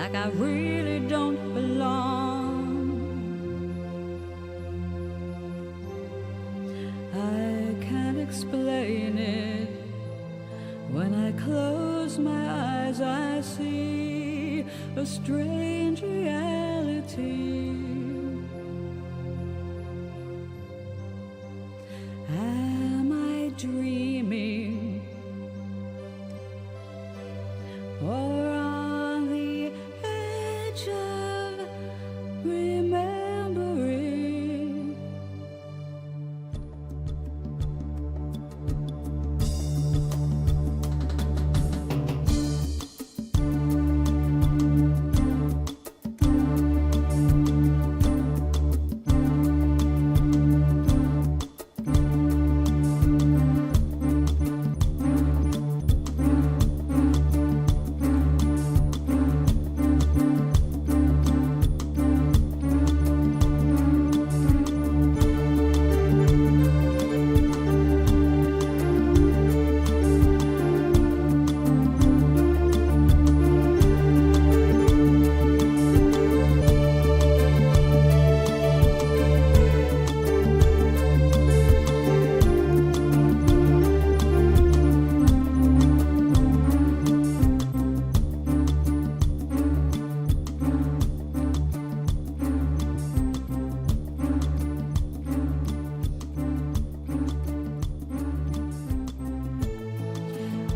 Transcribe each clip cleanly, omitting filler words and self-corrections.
like I really don't belong. I can't explain it. When I close my eyes, I see a strange reality. Am I dreaming, or on the edge of remembering?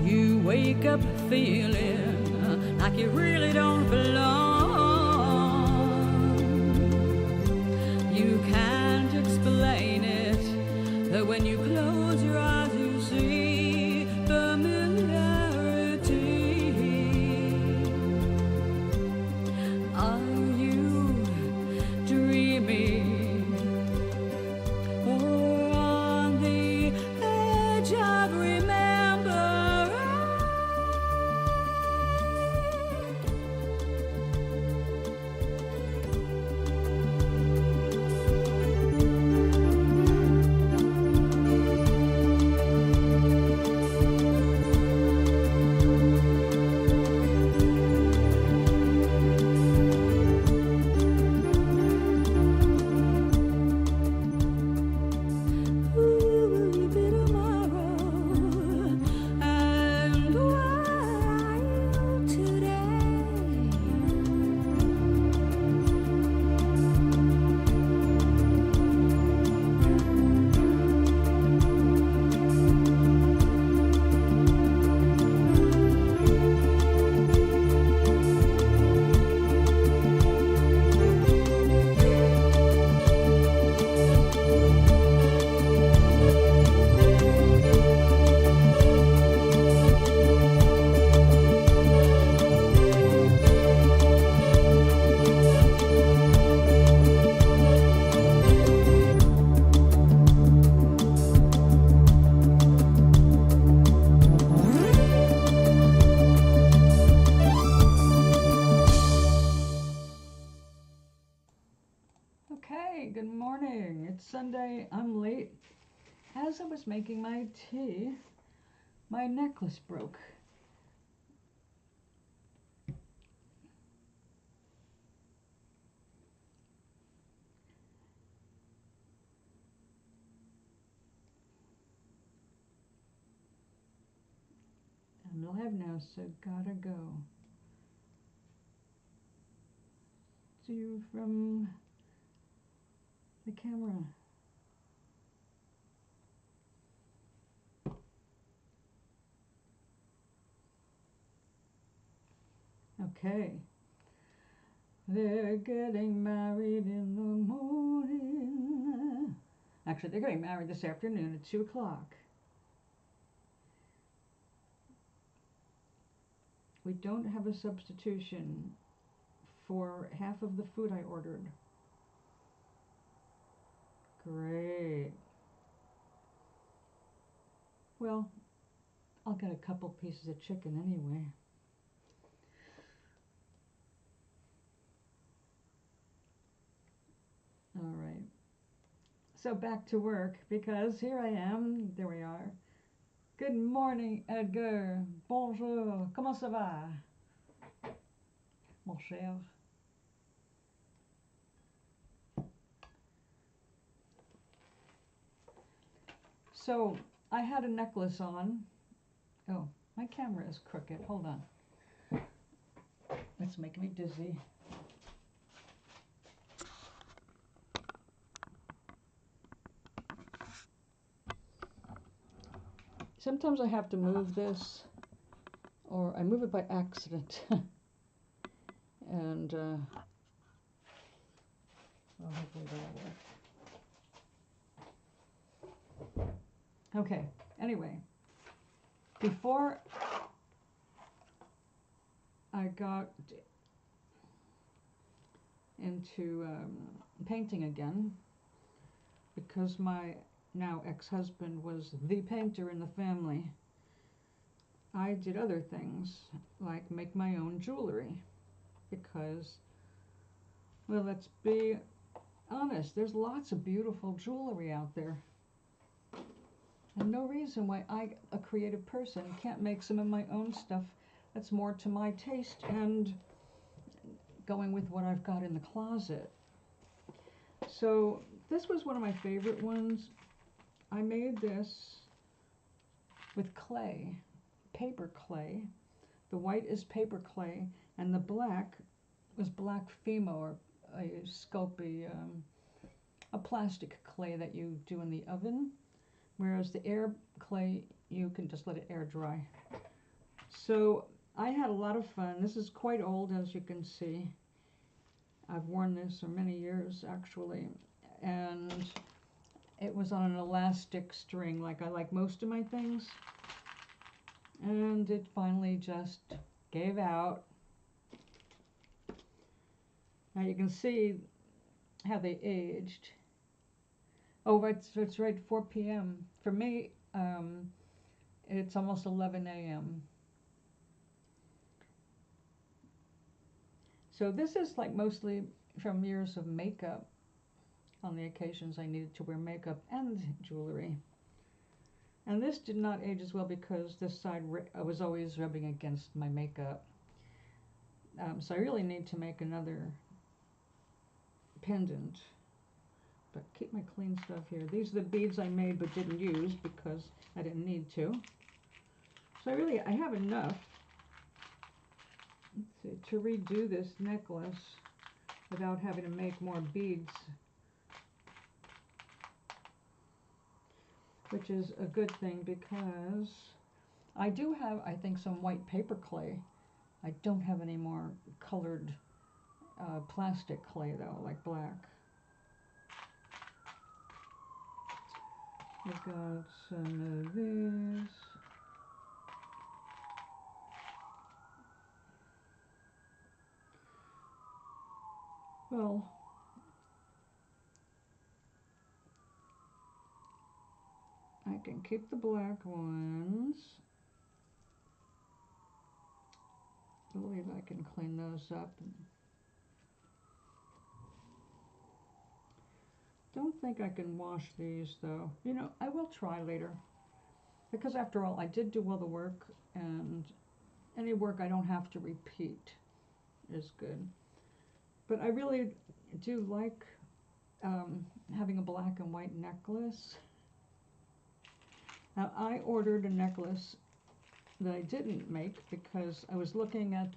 You wake up feeling like you really don't belong. You can't explain it, but when you close your eyes you see familiarity. Are you dreaming, or on the edge of remembering? Who will you be tomorrow? And where are you today? Okay, good morning. It's Sunday. I'm late. As I was making my tea, my necklace broke. I'm live now, so gotta go. See you from the camera. Okay. They're getting married in the morning. Actually, they're getting married this afternoon at 2 o'clock. We don't have a substitution for half of the food I ordered. Great. Well, I'll get a couple pieces of chicken anyway. All right. So back to work, because here I am. There we are. Good morning, Edgar. Bonjour. Comment ça va? mon cher. So I had a necklace on. Oh, my camera is crooked. Hold on. It's making me dizzy. Sometimes I have to move this, or I move it by accident. And, well, hopefully that'll work. Okay, anyway, before I got into painting again, because my now ex-husband was the painter in the family, I did other things, like make my own jewelry, because, well, let's be honest, there's lots of beautiful jewelry out there. And no reason why I, a creative person, can't make some of my own stuff that's more to my taste and going with what I've got in the closet. So this was one of my favorite ones. I made this with clay, paper clay. The white is paper clay, and the black was black Fimo, or a Sculpey, a plastic clay that you do in the oven, whereas the air clay, you can just let it air dry. So I had a lot of fun. This is quite old, as you can see. I've worn this for many years, actually, and it was on an elastic string, like I like most of my things, and it finally just gave out. Now you can see how they aged. Oh, right, so it's right, 4 p.m. For me, it's almost 11 a.m. So this is like mostly from years of makeup, on the occasions I needed to wear makeup and jewelry. And this did not age as well because this side I was always rubbing against my makeup. So I really need to make another pendant. But keep my clean stuff here. These are the beads I made but didn't use because I didn't need to. So I have enough to redo this necklace without having to make more beads, which is a good thing because I do have, I think, some white paper clay. I don't have any more colored plastic clay though, like black. We've got some of this. Well, I can keep the black ones. I believe I can clean those up. Don't think I can wash these though. You know, I will try later. Because after all, I did do all the work, and any work I don't have to repeat is good. But I really do like having a black and white necklace. Now, I ordered a necklace that I didn't make because I was looking at,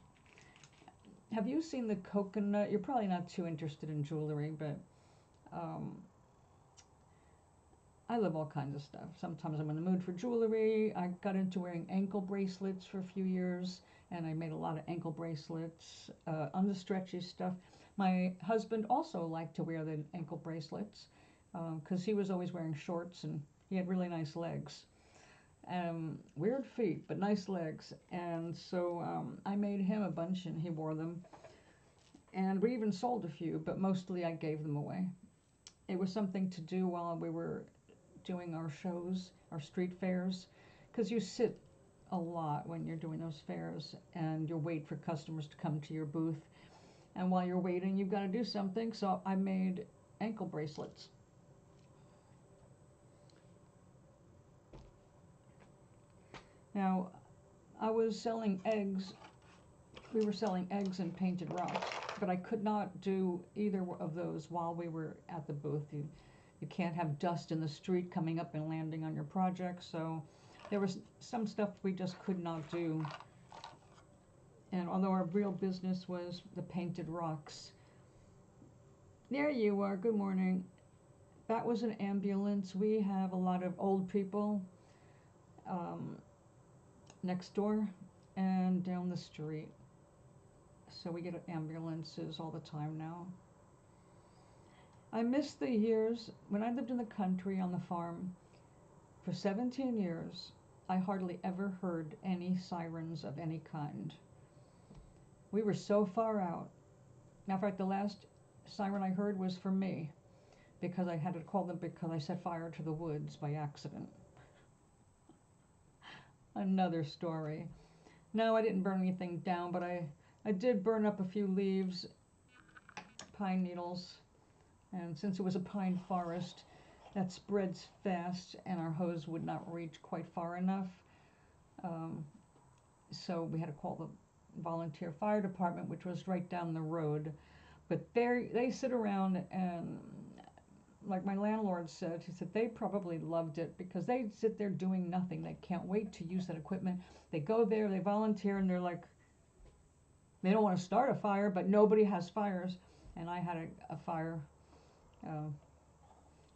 have you seen the coconut? You're probably not too interested in jewelry, but I love all kinds of stuff. Sometimes I'm in the mood for jewelry. I got into wearing ankle bracelets for a few years, and I made a lot of ankle bracelets on the stretchy stuff. My husband also liked to wear the ankle bracelets because he was always wearing shorts, and he had really nice legs. Weird feet, but nice legs. And so I made him a bunch, and he wore them. And we even sold a few, but mostly I gave them away. It was something to do while we were doing our shows, our street fairs, because you sit a lot when you're doing those fairs and you wait for customers to come to your booth, and while you're waiting you've got to do something, so I made ankle bracelets. Now I was selling eggs we were selling eggs and painted rocks, but I could not do either of those while we were at the booth. You can't have dust in the street coming up and landing on your project, so there was some stuff we just could not do. And although our real business was the painted rocks. There you are, good morning. That was an ambulance. We have a lot of old people next door and down the street. So we get ambulances all the time now. I miss the years when I lived in the country on the farm. For 17 years, I hardly ever heard any sirens of any kind. We were so far out. Now, in fact, the last siren I heard was for me, because I had to call them because I set fire to the woods by accident. Another story. No, I didn't burn anything down, but I did burn up a few leaves, pine needles, and since it was a pine forest, that spreads fast and our hose would not reach quite far enough. So we had to call the volunteer fire department, which was right down the road. But they sit around and, like my landlord said, he said they probably loved it because they sit there doing nothing. They can't wait to use that equipment. They go there, they volunteer, and they're like, they don't want to start a fire, but nobody has fires. And I had a fire.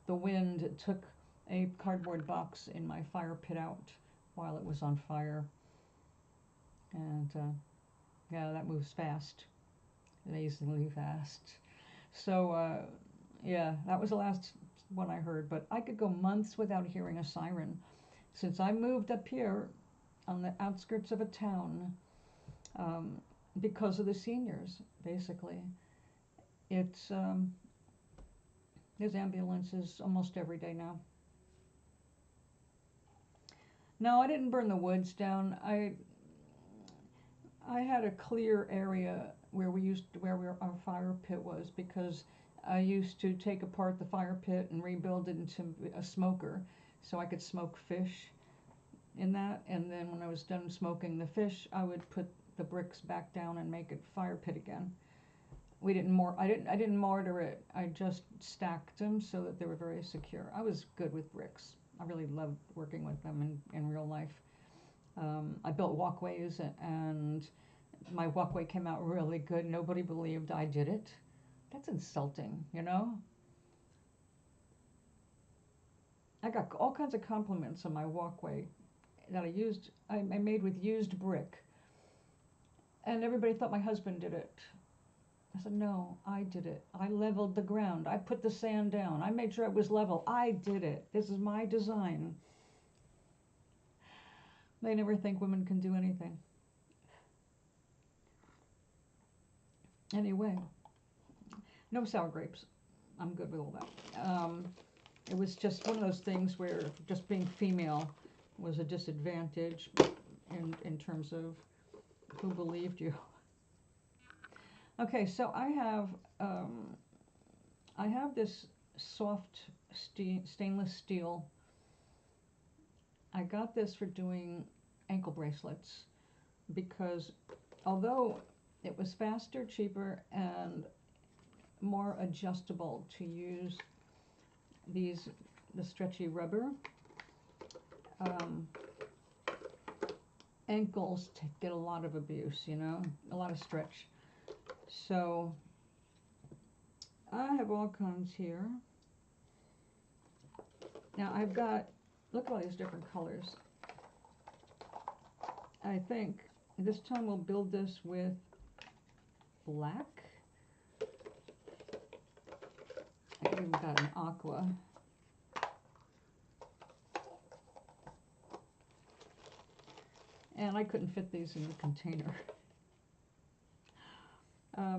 The wind took a cardboard box in my fire pit out while it was on fire. And yeah, that moves fast, amazingly fast. So yeah, that was the last one I heard, but I could go months without hearing a siren. Since I moved up here on the outskirts of a town, because of the seniors, basically, it's there's ambulances almost every day now. No, I didn't burn the woods down. I had a clear area where our fire pit was, because I used to take apart the fire pit and rebuild it into a smoker so I could smoke fish in that, and then when I was done smoking the fish, I would put the bricks back down and make it fire pit again. I didn't mortar it. I just stacked them so that they were very secure. I was good with bricks. I really loved working with them in real life. I built walkways, and my walkway came out really good. Nobody believed I did it. That's insulting, you know? I got all kinds of compliments on my walkway that I made with used brick. And everybody thought my husband did it. I said, no, I did it. I leveled the ground. I put the sand down. I made sure it was level. I did it. This is my design. They never think women can do anything. Anyway, no sour grapes. I'm good with all that. It was just one of those things where just being female was a disadvantage in terms of who believed you. Okay, so I have this soft stainless steel. I got this for doing ankle bracelets because although it was faster, cheaper, and more adjustable to use the stretchy rubber, ankles get a lot of abuse, you know, a lot of stretch. So I have all kinds here. Now I've got, look at all these different colors. I think this time we'll build this with black. I even got an aqua. And I couldn't fit these in the container.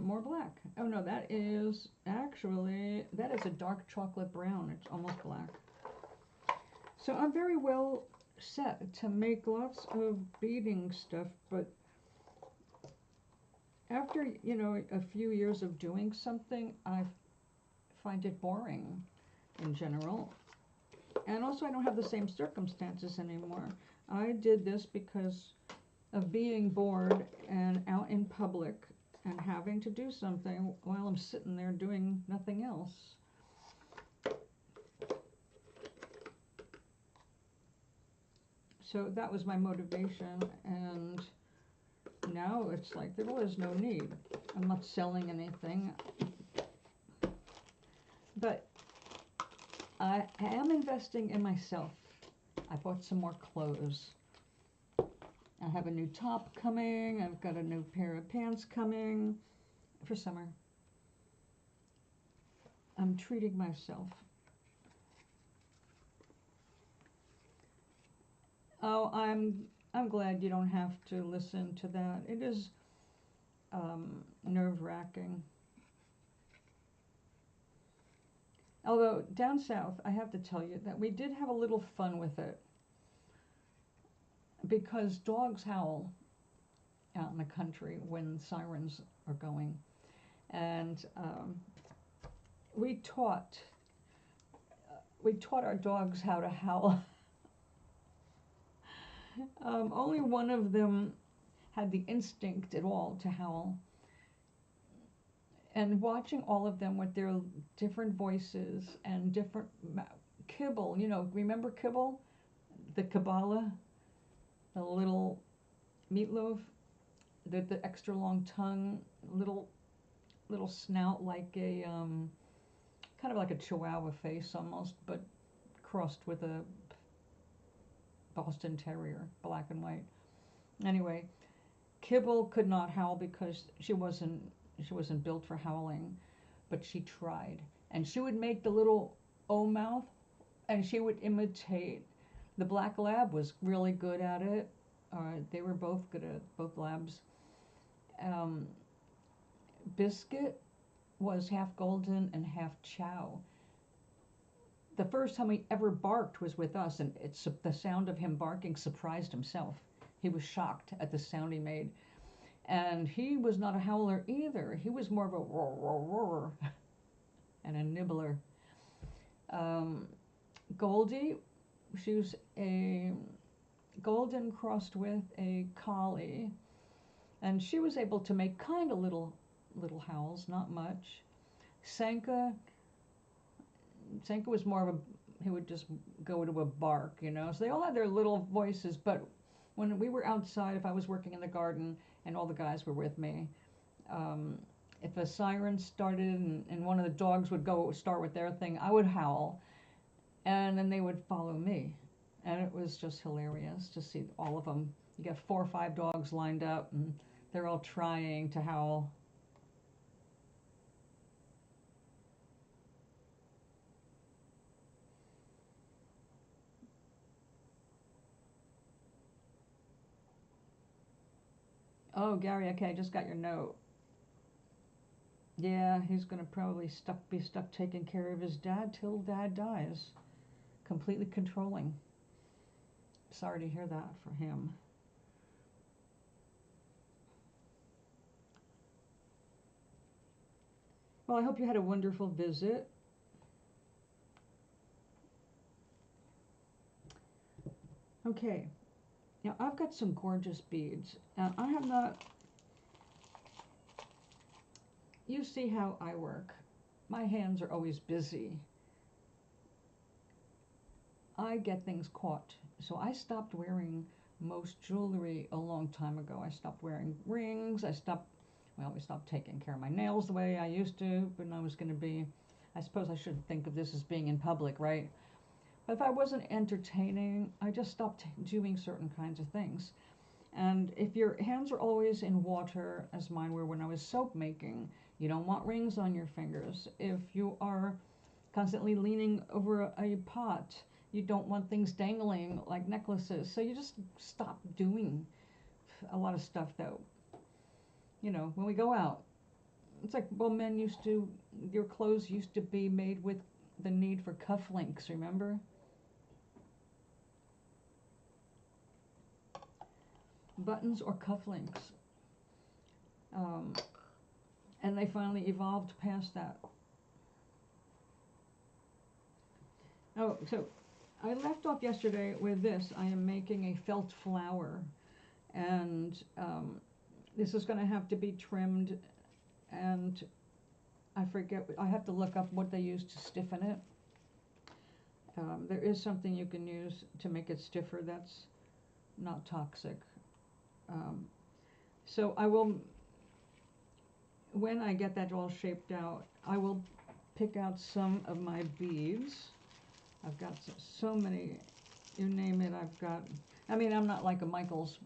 More black. Oh no, that is a dark chocolate brown. It's almost black. So I'm very well set to make lots of beading stuff, but after, you know, a few years of doing something, I find it boring in general. And also I don't have the same circumstances anymore. I did this because of being bored and out in public. public and having to do something while I'm sitting there doing nothing else. So that was my motivation, and now it's like there was no need. I'm not selling anything, but I am investing in myself. I bought some more clothes. I have a new top coming. I've got a new pair of pants coming for summer. I'm treating myself. Oh, I'm glad you don't have to listen to that. It is nerve-wracking. Although down south, I have to tell you that we did have a little fun with it, because dogs howl out in the country when sirens are going, and we taught our dogs how to howl. Only one of them had the instinct at all to howl. And watching all of them with their different voices and different Kibble, remember Kibble? The Kabbalah, the little meatloaf, the extra long tongue, little snout like a kind of like a Chihuahua face almost, but crossed with a Boston Terrier, black and white. Anyway, Kibble could not howl because she wasn't built for howling, but she tried, and she would make the little O mouth, and she would imitate. The black lab was really good at it. They were both good at it, both labs. Biscuit was half golden and half chow. The first time he ever barked was with us, and the sound of him barking surprised himself. He was shocked at the sound he made. And he was not a howler either. He was more of a roar, roar, roar, and a nibbler. Goldie, she was a golden crossed with a collie, and she was able to make kind of little howls, not much. Sanka was more of he would just go to a bark, So they all had their little voices, but when we were outside, if I was working in the garden and all the guys were with me, if a siren started and one of the dogs would start with their thing, I would howl, and then they would follow me. And it was just hilarious to see all of them. You get 4 or 5 dogs lined up, and they're all trying to howl. Oh, Gary, okay, I just got your note. Yeah, he's going to probably be stuck taking care of his dad till dad dies. Completely controlling. Sorry to hear that for him. Well, I hope you had a wonderful visit. Okay, now I've got some gorgeous beads. Now, I have not... You see how I work. My hands are always busy. I get things caught. So I stopped wearing most jewelry a long time ago. I stopped wearing rings. We stopped taking care of my nails the way I used to, but I was going to be... I suppose I should think of this as being in public, right? But if I wasn't entertaining, I just stopped doing certain kinds of things. And if your hands are always in water, as mine were when I was soap making, you don't want rings on your fingers. If you are constantly leaning over a pot, you don't want things dangling like necklaces. So you just stop doing a lot of stuff that, when we go out. It's like, well, your clothes used to be made with the need for cufflinks, remember? Buttons or cufflinks. And they finally evolved past that. Oh, so I left off yesterday with this. I am making a felt flower, and This is going to have to be trimmed, and I forget, I have to look up what they use to stiffen it. There is something you can use to make it stiffer that's not toxic. So I will, when I get that all shaped out, I will pick out some of my beads. I've got so many, you name it, I've got. I mean, I'm not like a Michaels.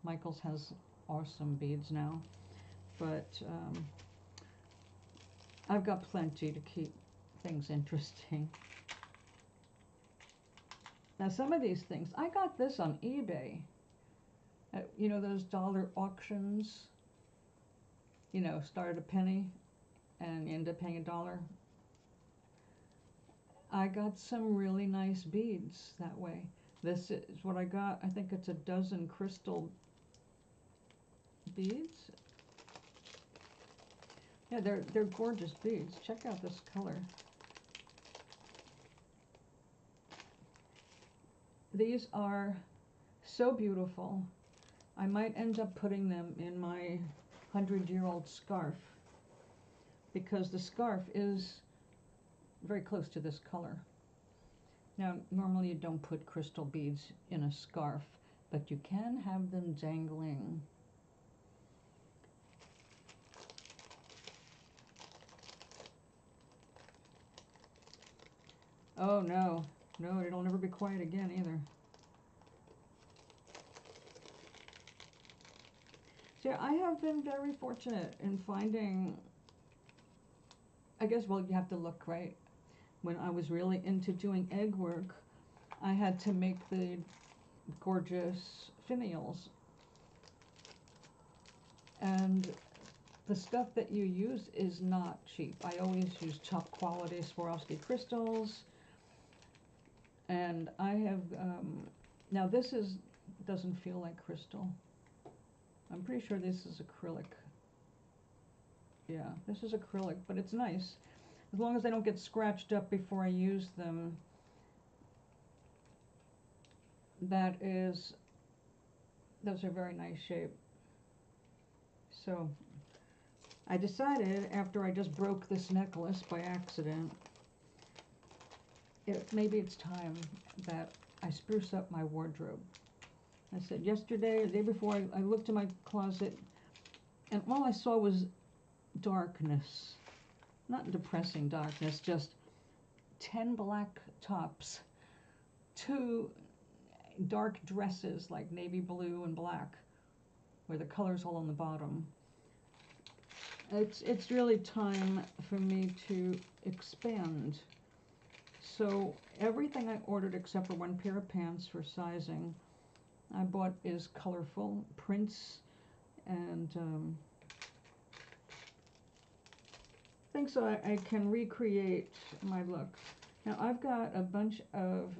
Michaels has awesome beads now, but I've got plenty to keep things interesting. Now, some of these things, I got this on eBay. You know, those dollar auctions, you know, start at a penny and you end up paying $1. I got some really nice beads that way. This is what I got. I think it's a dozen crystal beads. Yeah, they're gorgeous beads. Check out this color. These are so beautiful. I might end up putting them in my 100-year-old scarf, because the scarf is very close to this color. Now, normally you don't put crystal beads in a scarf, but you can have them dangling. Oh no, no, it'll never be quiet again either. So I have been very fortunate in finding, I guess, well, you have to look, right? When I was really into doing egg work, I had to make the gorgeous finials. And the stuff that you use is not cheap. I always use top quality Swarovski crystals. And I have, now this doesn't feel like crystal. I'm pretty sure this is acrylic. Yeah, this is acrylic, but it's nice. As long as they don't get scratched up before I use them. Those are very nice shape. So I decided, after I just broke this necklace by accident, maybe it's time that I spruce up my wardrobe. I said yesterday, the day before, I looked in my closet, and all I saw was darkness. Not depressing darkness, just 10 black tops, 2 dark dresses like navy blue and black, where the color's all on the bottom. It's really time for me to expand. So everything I ordered except for one pair of pants for sizing, I bought is colorful prints, and I think so I can recreate my look. Now I've got a bunch of,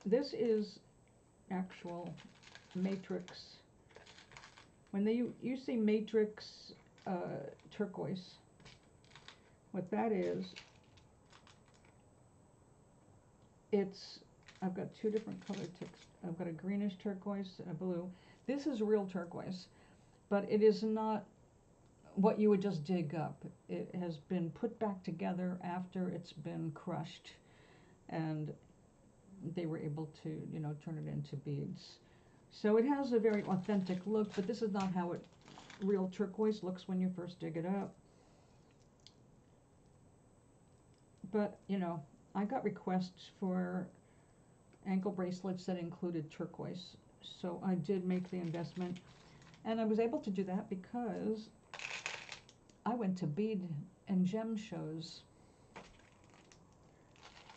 this is actual matrix. When you see matrix turquoise, what that is, I've got 2 different color ticks. I've got a greenish turquoise and a blue. This is real turquoise, but it is not what you would just dig up. It has been put back together after it's been crushed, and they were able to, you know, turn it into beads. So it has a very authentic look, but this is not how real turquoise looks when you first dig it up. But, you know, I got requests for ankle bracelets that included turquoise, so I did make the investment, and I was able to do that because I went to bead and gem shows.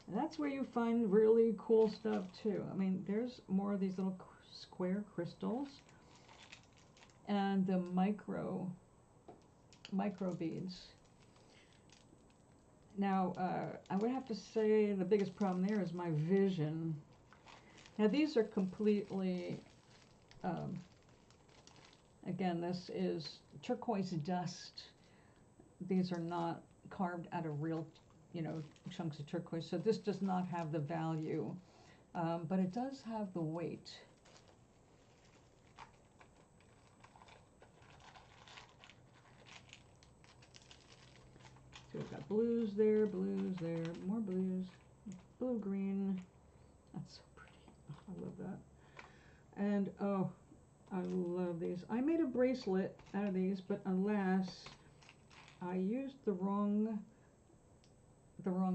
And that's where you find really cool stuff too. I mean, there's more of these little square crystals and the micro beads. Now, I would have to say the biggest problem there is my vision. Now, these are completely, again, this is turquoise dust. These are not carved out of real, you know, chunks of turquoise, so this does not have the value, but it does have the weight. So we've got blues there, more blues, blue, green. That's so pretty. Oh, I love that. And oh, I love these. I made a bracelet out of these, but alas, I used the wrong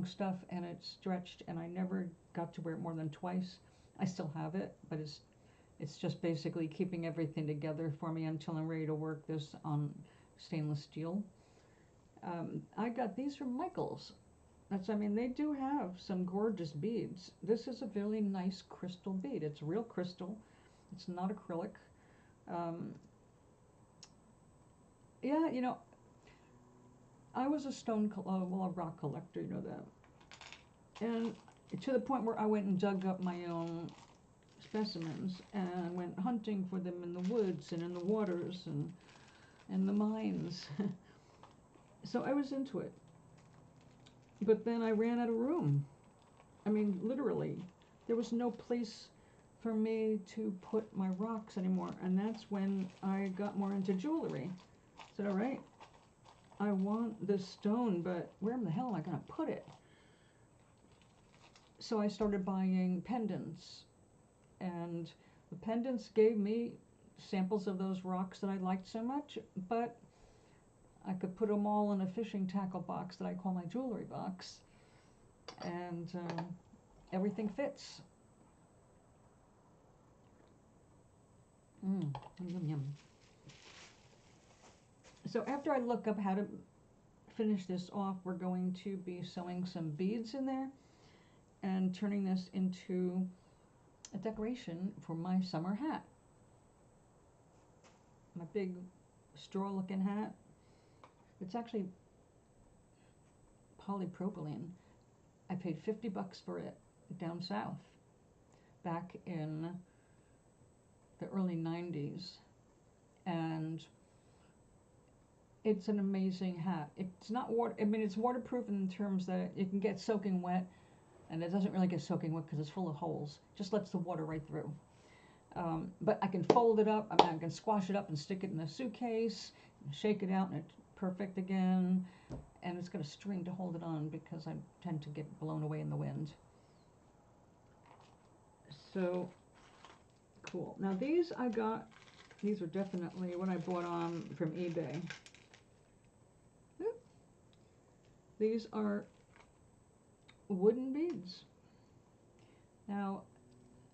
stuff and it stretched and I never got to wear it more than twice. I still have it, but it's just basically keeping everything together for me until I'm ready to work this on stainless steel. I got these from Michael's. I mean, they do have some gorgeous beads. This is a really nice crystal bead. It's real crystal. It's not acrylic. Yeah, you know, I was a rock collector, you know that. And to the point where I went and dug up my own specimens and went hunting for them in the woods and in the waters and in the mines. So I was into it. But then I ran out of room. I mean, literally, there was no place for me to put my rocks anymore. And that's when I got more into jewelry. I said, all right, I want this stone, but where in the hell am I going to put it? So I started buying pendants. And the pendants gave me samples of those rocks that I liked so much, but I could put them all in a fishing tackle box that I call my jewelry box, and everything fits. Yum, yum. So after I look up how to finish this off, we're going to be sewing some beads in there and turning this into a decoration for my summer hat. My big straw-looking hat. It's actually polypropylene. I paid $50 for it down south back in the early 90s, and it's an amazing hat. It's not it's waterproof in terms that it can get soaking wet, and it doesn't really get soaking wet because it's full of holes. Just lets the water right through. But I can fold it up. I can squash it up and stick it in a suitcase, and shake it out, and it's perfect again. And it's got a string to hold it on because I tend to get blown away in the wind. So cool. Now these are definitely what I bought on from eBay. These are wooden beads. Now,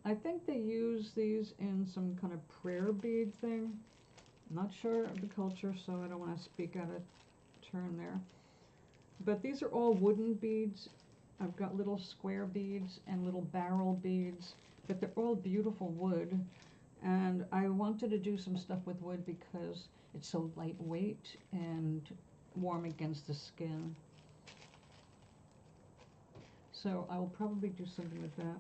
I think they use these in some kind of prayer bead thing. I'm not sure of the culture, so I don't want to speak out of turn there. But these are all wooden beads. I've got little square beads and little barrel beads, but they're all beautiful wood. And I wanted to do some stuff with wood because it's so lightweight and warm against the skin. So I will probably do something with that.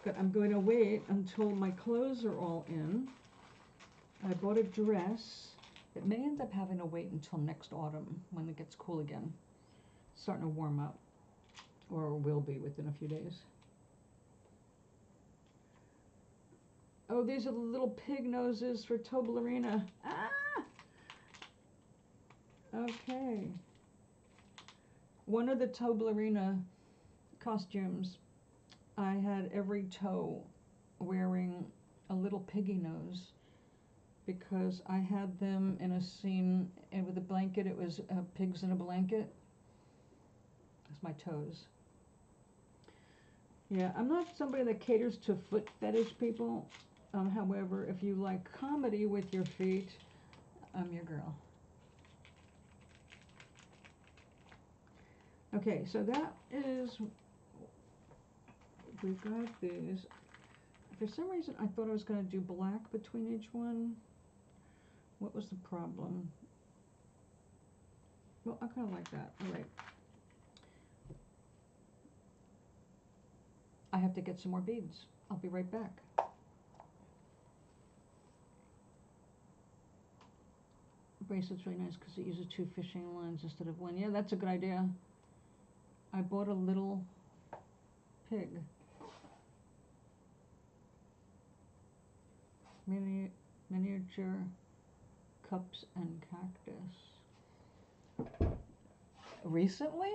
But I'm going to wait until my clothes are all in. I bought a dress. It may end up having to wait until next autumn when it gets cool again. It's starting to warm up, or will be within a few days. Oh, these are the little pig noses for Toblerina. Ah! Okay. One of the Toblerina costumes, I had every toe wearing a little piggy nose because I had them in a scene and with a blanket. It was pigs in a blanket. That's my toes. Yeah, I'm not somebody that caters to foot fetish people. However, if you like comedy with your feet, I'm your girl. Okay, so that is, we've got these. For some reason, I thought I was going to do black between each one. What was the problem? Well, I kind of like that. All right. I have to get some more beads. I'll be right back. The bracelet's really nice because it uses 2 fishing lines instead of 1. Yeah, that's a good idea. I bought a little pig. Miniature cups and cactus. recently?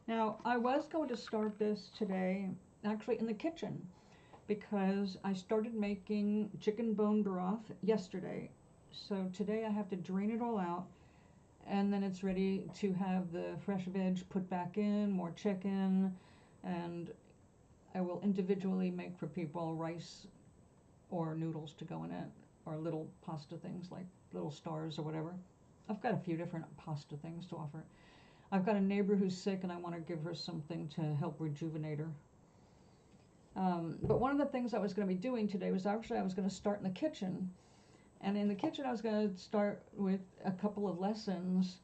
Now, I was going to start this today, actually in the kitchen, because I started making chicken bone broth yesterday. So today I have to drain it all out, and then it's ready to have the fresh veg put back in, more chicken, and I will individually make for people rice or noodles to go in it, or little pasta things like little stars or whatever. I've got a few different pasta things to offer. I've got a neighbor who's sick and I want to give her something to help rejuvenate her. But one of the things I was going to be doing today was actually I was going to start in the kitchen. And in the kitchen I was going to start with a couple of lessons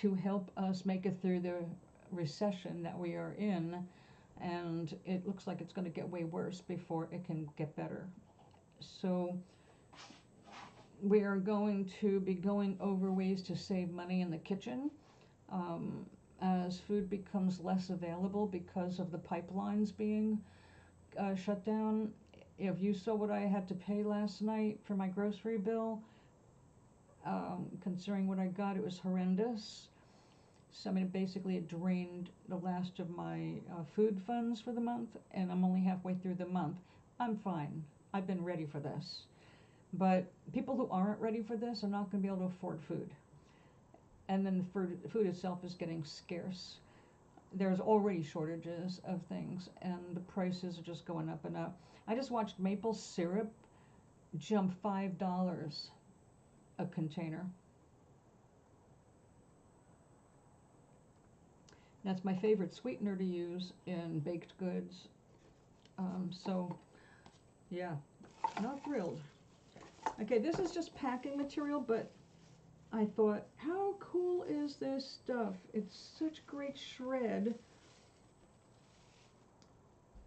to help us make it through the recession that we are in. And it looks like it's going to get way worse before it can get better. So we are going to be going over ways to save money in the kitchen. As food becomes less available because of the pipelines being shut down. If you saw what I had to pay last night for my grocery bill, considering what I got, it was horrendous. So I mean, basically it drained the last of my food funds for the month, and I'm only halfway through the month. I'm fine. I've been ready for this. But people who aren't ready for this are not going to be able to afford food. And then the food itself is getting scarce. There's already shortages of things, and the prices are just going up and up. I just watched maple syrup jump $5 a container. That's my favorite sweetener to use in baked goods. So, yeah, not thrilled. Okay, this is just packing material, but I thought, how cool is this stuff? It's such great shred.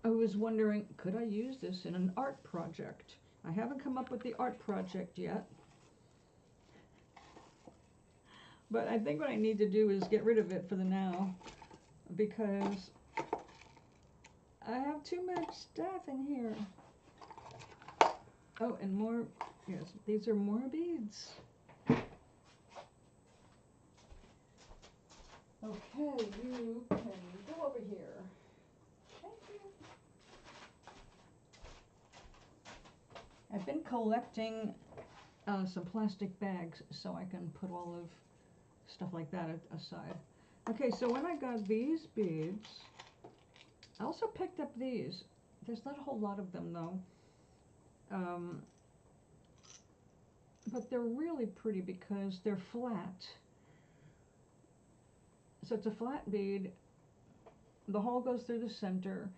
I was wondering, could I use this in an art project? I haven't come up with the art project yet. But I think what I need to do is get rid of it for the now, because I have too much stuff in here. Oh, and more, yes, these are more beads. Okay, you can go over here. Thank you. I've been collecting some plastic bags so I can put all of stuff like that aside. Okay, so when I got these beads, I also picked up these. There's not a whole lot of them though. But they're really pretty because they're flat. So it's a flat bead. The hole goes through the center,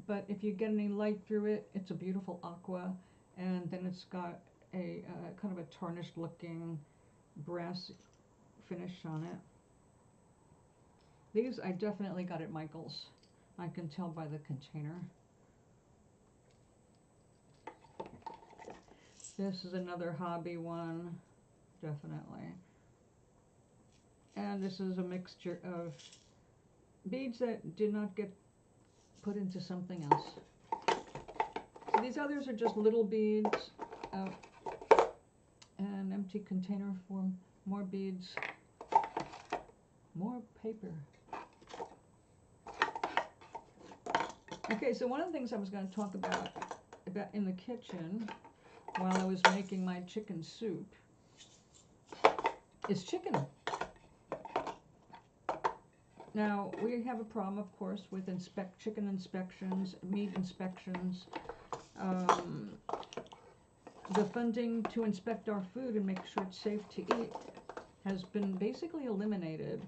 but if you get any light through it, it's a beautiful aqua, and then it's got a kind of a tarnished looking brass finish on it. These I definitely got at Michael's. I can tell by the container. This is another hobby one, definitely. And this is a mixture of beads that did not get put into something else. So these others are just little beads. An empty container for more beads. More paper. Okay, so one of the things I was going to talk about in the kitchen while I was making my chicken soup is chicken. Now, we have a problem, of course, with chicken inspections, meat inspections. The funding to inspect our food and make sure it's safe to eat has been basically eliminated.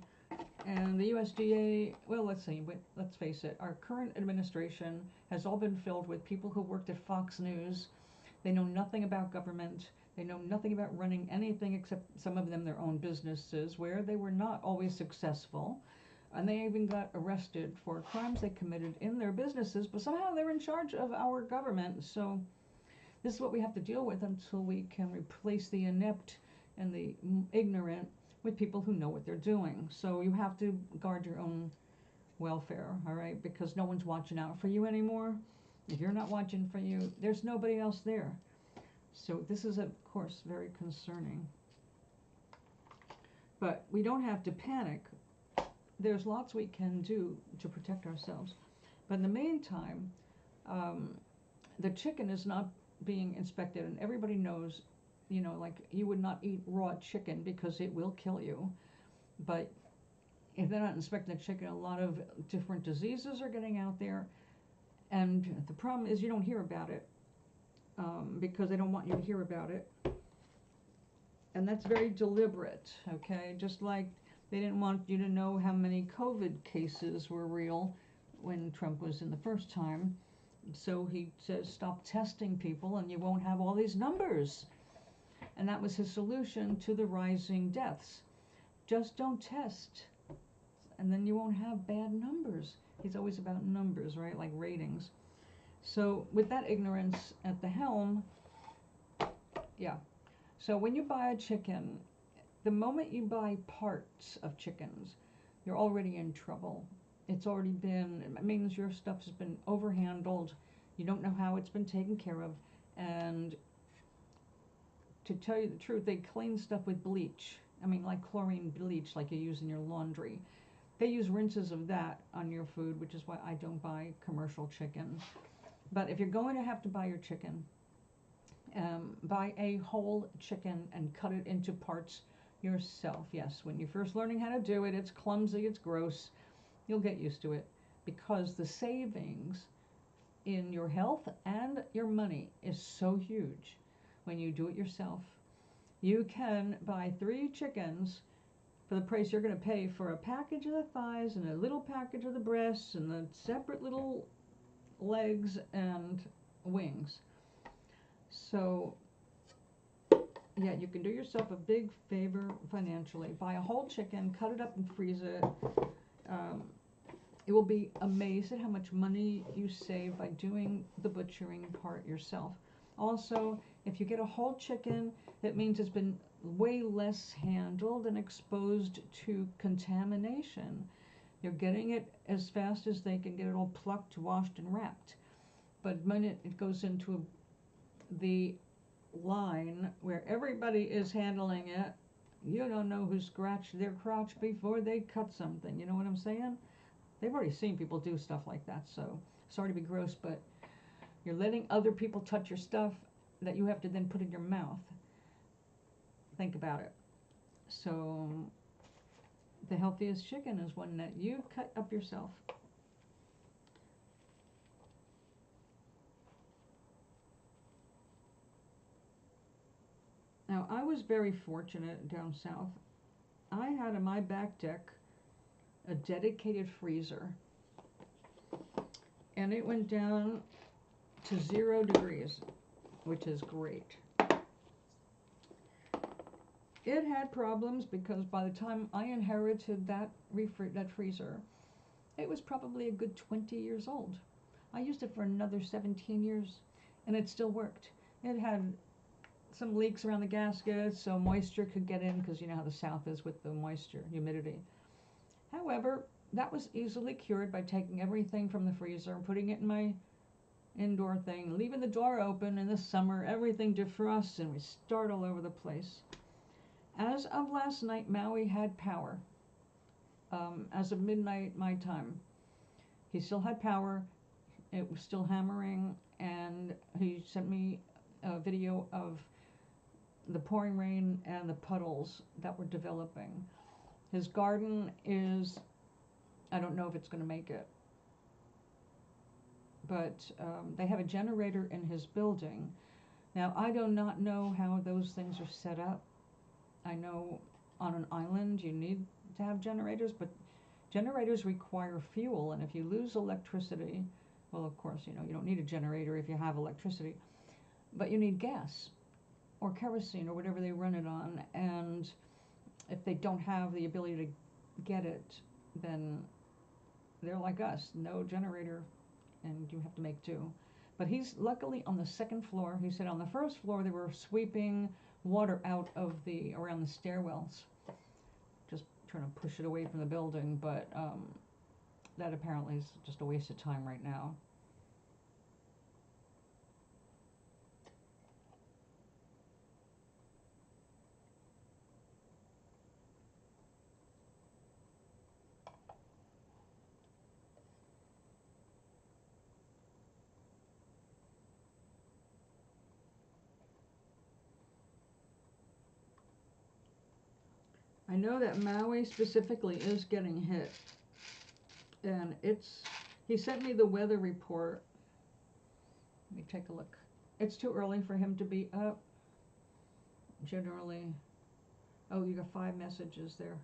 And the USDA, well, let's face it, our current administration has all been filled with people who worked at Fox News. They know nothing about government. They know nothing about running anything except some of them their own businesses where they were not always successful. And they even got arrested for crimes they committed in their businesses, but somehow they're in charge of our government. So this is what we have to deal with until we can replace the inept and the ignorant with people who know what they're doing. So you have to guard your own welfare, all right? Because no one's watching out for you anymore. If you're not watching for you, there's nobody else there. So this is, of course, very concerning. But we don't have to panic. There's lots we can do to protect ourselves. But in the meantime, the chicken is not being inspected, and everybody knows, you know, like you would not eat raw chicken because it will kill you. But if they're not inspecting the chicken, a lot of different diseases are getting out there. And the problem is you don't hear about it because they don't want you to hear about it. And that's very deliberate, okay? Just like they didn't want you to know how many COVID cases were real when Trump was in the first time. So he says, stop testing people and you won't have all these numbers. And that was his solution to the rising deaths. Just don't test, and then you won't have bad numbers. He's always about numbers, right? Like ratings. So with that ignorance at the helm, yeah. So when you buy a chicken, the moment you buy parts of chickens, you're already in trouble. It means your stuff has been overhandled. You don't know how it's been taken care of. And to tell you the truth, they clean stuff with bleach. I mean, like chlorine bleach, like you use in your laundry. They use rinses of that on your food, which is why I don't buy commercial chicken. But if you're going to have to buy your chicken, buy a whole chicken and cut it into parts yourself. Yes, when you're first learning how to do it, it's clumsy, it's gross. You'll get used to it because the savings in your health and your money is so huge when you do it yourself. You can buy 3 chickens for the price you're going to pay for a package of the thighs and a little package of the breasts and the separate little legs and wings. So yeah, you can do yourself a big favor financially. Buy a whole chicken, cut it up and freeze it. You will be amazed at how much money you save by doing the butchering part yourself. Also, if you get a whole chicken, that means it's been way less handled and exposed to contamination. You're getting it as fast as they can get it all plucked, washed, and wrapped. But when it goes into the line where everybody is handling it, you don't know who scratched their crotch before they cut something. You know what I'm saying? They've already seen people do stuff like that, so sorry to be gross, but you're letting other people touch your stuff that you have to then put in your mouth. Think about it. So the healthiest chicken is one that you cut up yourself. Now, I was very fortunate down south. I had on my back deck a dedicated freezer, and it went down to 0 degrees, which is great. It had problems because by the time I inherited that freezer, it was probably a good 20 years old. I used it for another 17 years, and it still worked. It had some leaks around the gaskets, so moisture could get in, because you know how the South is with the moisture, humidity. However, that was easily cured by taking everything from the freezer and putting it in my indoor thing, leaving the door open in the summer, everything defrosts, and we start all over the place. As of last night, Maui had power. As of midnight my time, he still had power. It was still hammering, and he sent me a video of the pouring rain and the puddles that were developing. His garden is, I don't know if it's going to make it, but they have a generator in his building. Now, I do not know how those things are set up. I know on an island you need to have generators, but generators require fuel, and if you lose electricity, well, of course, you know, you don't need a generator if you have electricity, but you need gas. or kerosene or whatever they run it on, and if they don't have the ability to get it, then they're like us, no generator, and you have to make do. But he's luckily on the second floor. He said on the first floor they were sweeping water out of around the stairwells, just trying to push it away from the building, but that apparently is just a waste of time right now. I know that Maui specifically is getting hit, and he sent me the weather report. Let me take a look. It's too early for him to be up. Generally, oh, you got 5 messages there.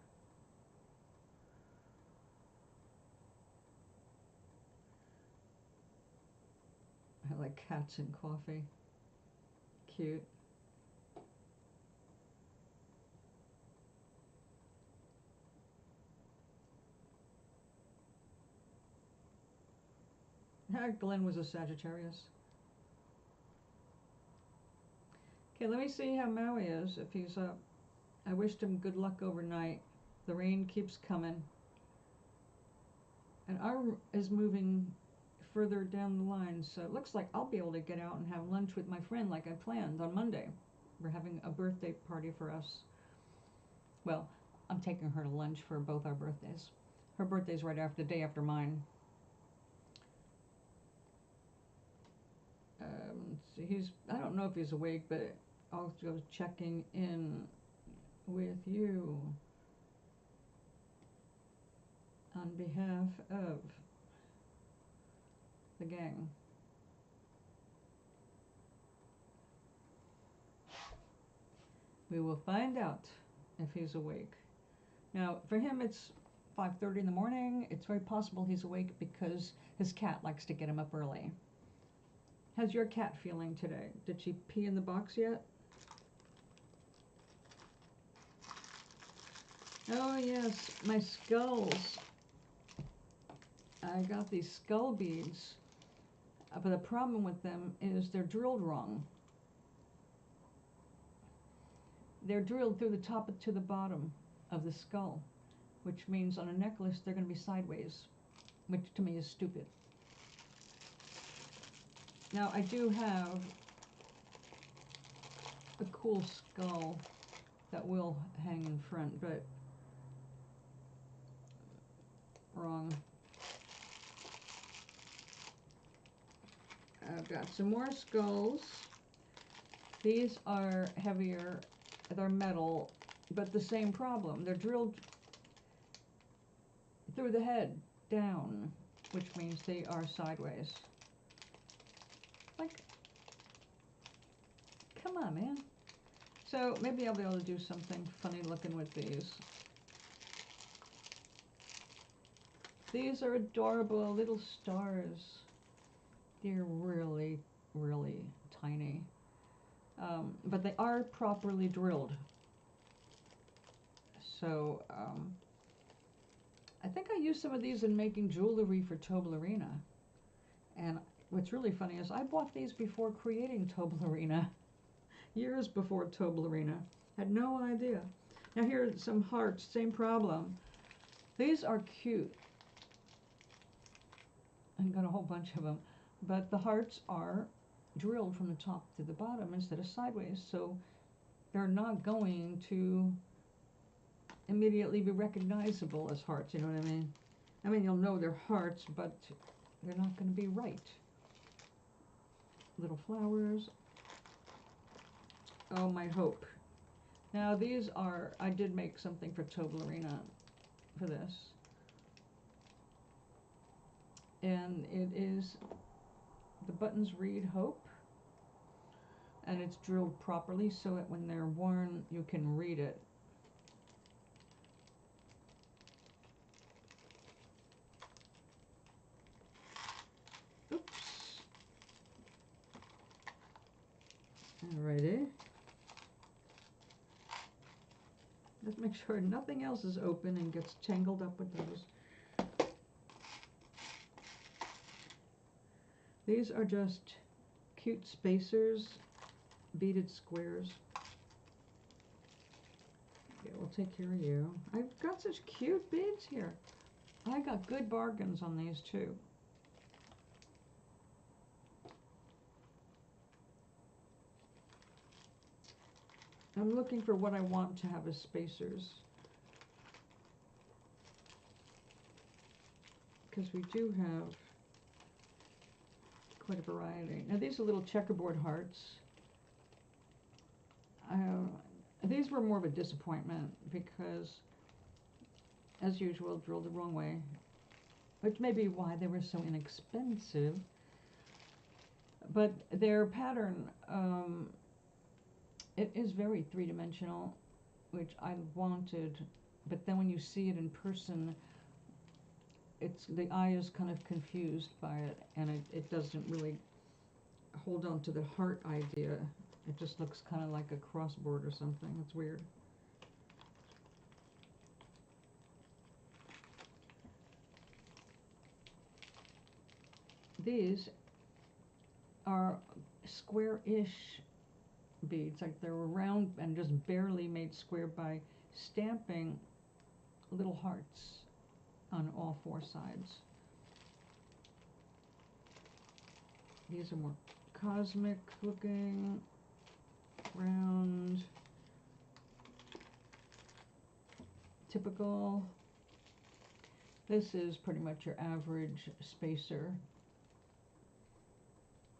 I like cats and coffee. Cute. Glenn was a Sagittarius. Okay, let me see how Maui is, if he's up. I wished him good luck overnight. The rain keeps coming. And our is moving further down the line, so it looks like I'll be able to get out and have lunch with my friend like I planned on Monday. We're having a birthday party for us. Well, I'm taking her to lunch for both our birthdays. Her birthday's right after the day after mine. I don't know if he's awake, but I'll go checking in with you on behalf of the gang. We will find out if he's awake. Now, for him, it's 5:30 in the morning. It's very possible he's awake because his cat likes to get him up early. How's your cat feeling today? Did she pee in the box yet? Oh yes, my skulls. I got these skull beads, but the problem with them is they're drilled wrong. They're drilled through the top to the bottom of the skull, which means on a necklace they're going to be sideways, which to me is stupid. Now I do have a cool skull that will hang in front, but wrong. I've got some more skulls. These are heavier, they're metal, but the same problem. They're drilled through the head down, which means they are sideways. Like, come on, man. So maybe I'll be able to do something funny looking with these. These are adorable little stars. They're really, really tiny. But they are properly drilled. So I think I used some of these in making jewelry for Toblerina. And what's really funny is I bought these before creating Toblerina. Years before Toblerina. Had no idea. Now here are some hearts, same problem. These are cute. I've got a whole bunch of them. But the hearts are drilled from the top to the bottom instead of sideways, so they're not going to immediately be recognizable as hearts, you know what I mean? I mean, you'll know they're hearts, but they're not going to be right. Little flowers. Oh, my hope. Now these are, I did make something for Toblerina for this. And it is, the buttons read hope. And it's drilled properly so that when they're worn, you can read it. Oops. Alrighty. Let's make sure nothing else is open and gets tangled up with those. These are just cute spacers, beaded squares. Yeah, we'll take care of you. I've got such cute beads here. I got good bargains on these too. I'm looking for what I want to have as spacers, because we do have quite a variety. Now these are little checkerboard hearts. These were more of a disappointment because, as usual, drilled the wrong way, which may be why they were so inexpensive. But their pattern, it is very three-dimensional, which I wanted, but then when you see it in person, the eye is kind of confused by it, and it doesn't really hold on to the heart idea. It just looks kind of like a crossboard or something. It's weird. These are square-ish beads, like they're round and just barely made square by stamping little hearts on all four sides. These are more cosmic looking, round, typical. This is pretty much your average spacer.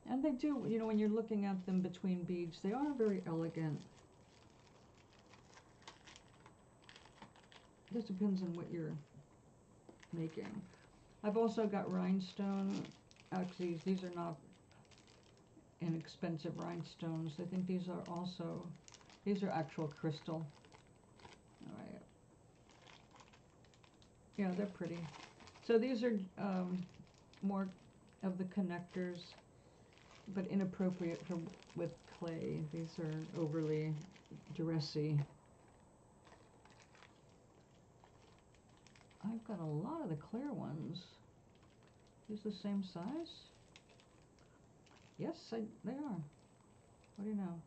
And they do, you know, when you're looking at them between beads, they are very elegant. This depends on what you're making. I've also got rhinestone. Actually, these are not inexpensive rhinestones. I think these are actual crystal. All right. Yeah, they're pretty. So these are more of the connectors, but inappropriate with clay. These are overly dressy. I've got a lot of the clear ones. These the same size? Yes, they are. What do you know?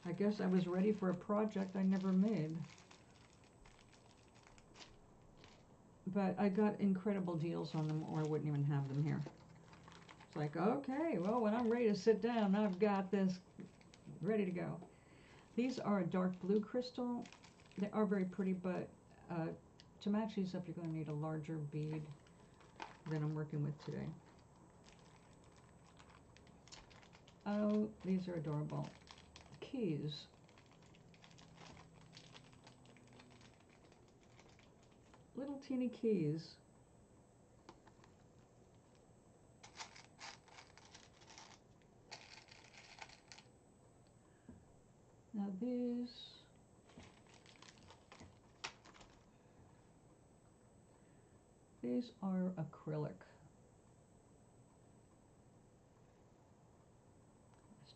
I guess I was ready for a project I never made. But I got incredible deals on them, or I wouldn't even have them here. It's like, okay, well, when I'm ready to sit down, I've got this ready to go. These are a dark blue crystal. They are very pretty, but to match these up, you're going to need a larger bead than I'm working with today. Oh, these are adorable. Keys. Little teeny keys. Now these are acrylic.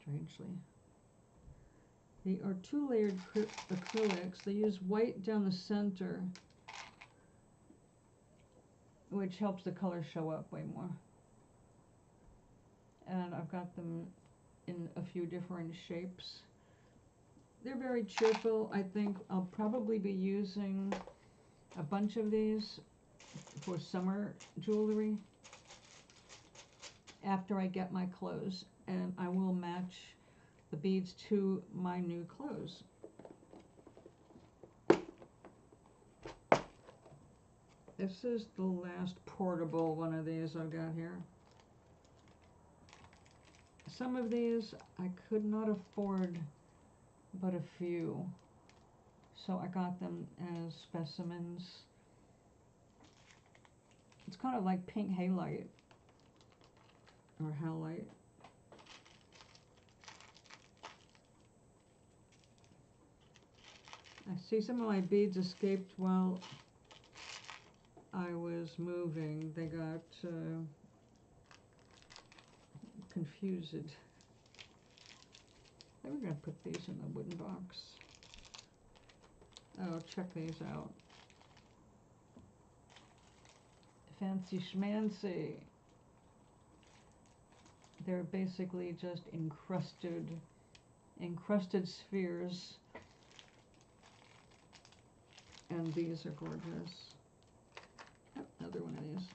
Strangely. They are two-layered acrylics. They use white down the center, which helps the color show up way more. And I've got them in a few different shapes. They're very cheerful. I think I'll probably be using a bunch of these for summer jewelry after I get my clothes, and I will match the beads to my new clothes. This is the last portable one of these I've got here. Some of these I could not afford but a few, so I got them as specimens. It's kind of like pink halite or halite. I see some of my beads escaped while I was moving. They got confused. They were going to put these in the wooden box. Oh, check these out. Fancy schmancy. They're basically just encrusted spheres. And these are gorgeous. Oh, another one of these.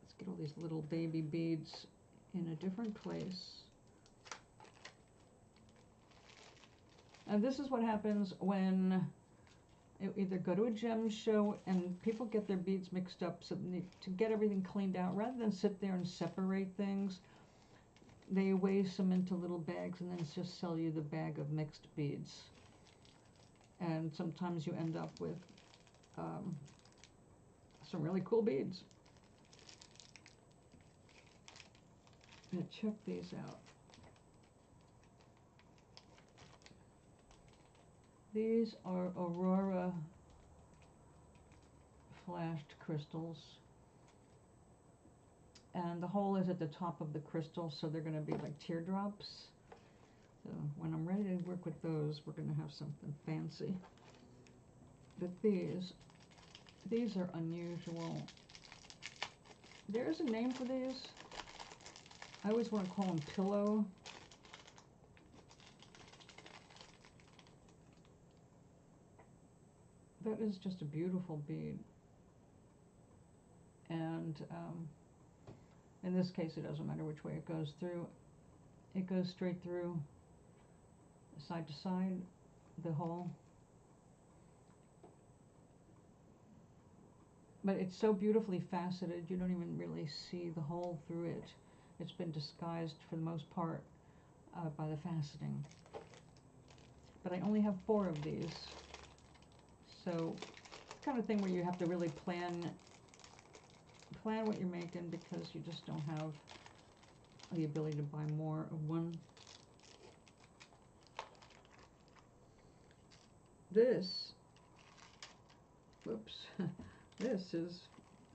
Let's get all these little baby beads in a different place. And this is what happens when you either go to a gem show and people get their beads mixed up, so to get everything cleaned out, rather than sit there and separate things, they waste them into little bags and then just sell you the bag of mixed beads. And sometimes you end up with some really cool beads. Now check these out. These are Aurora flashed crystals. And the hole is at the top of the crystal, so they're going to be like teardrops. So when I'm ready to work with those, we're going to have something fancy. But these are unusual. There's a name for these. I always want to call them pillow. That is just a beautiful bead. And in this case, it doesn't matter which way it goes through. It goes straight through, side to side, the hole. But it's so beautifully faceted, you don't even really see the hole through it. It's been disguised for the most part by the faceting. But I only have 4 of these. So it's the kind of thing where you have to really plan what you're making, because you just don't have the ability to buy more of one. This, whoops, this is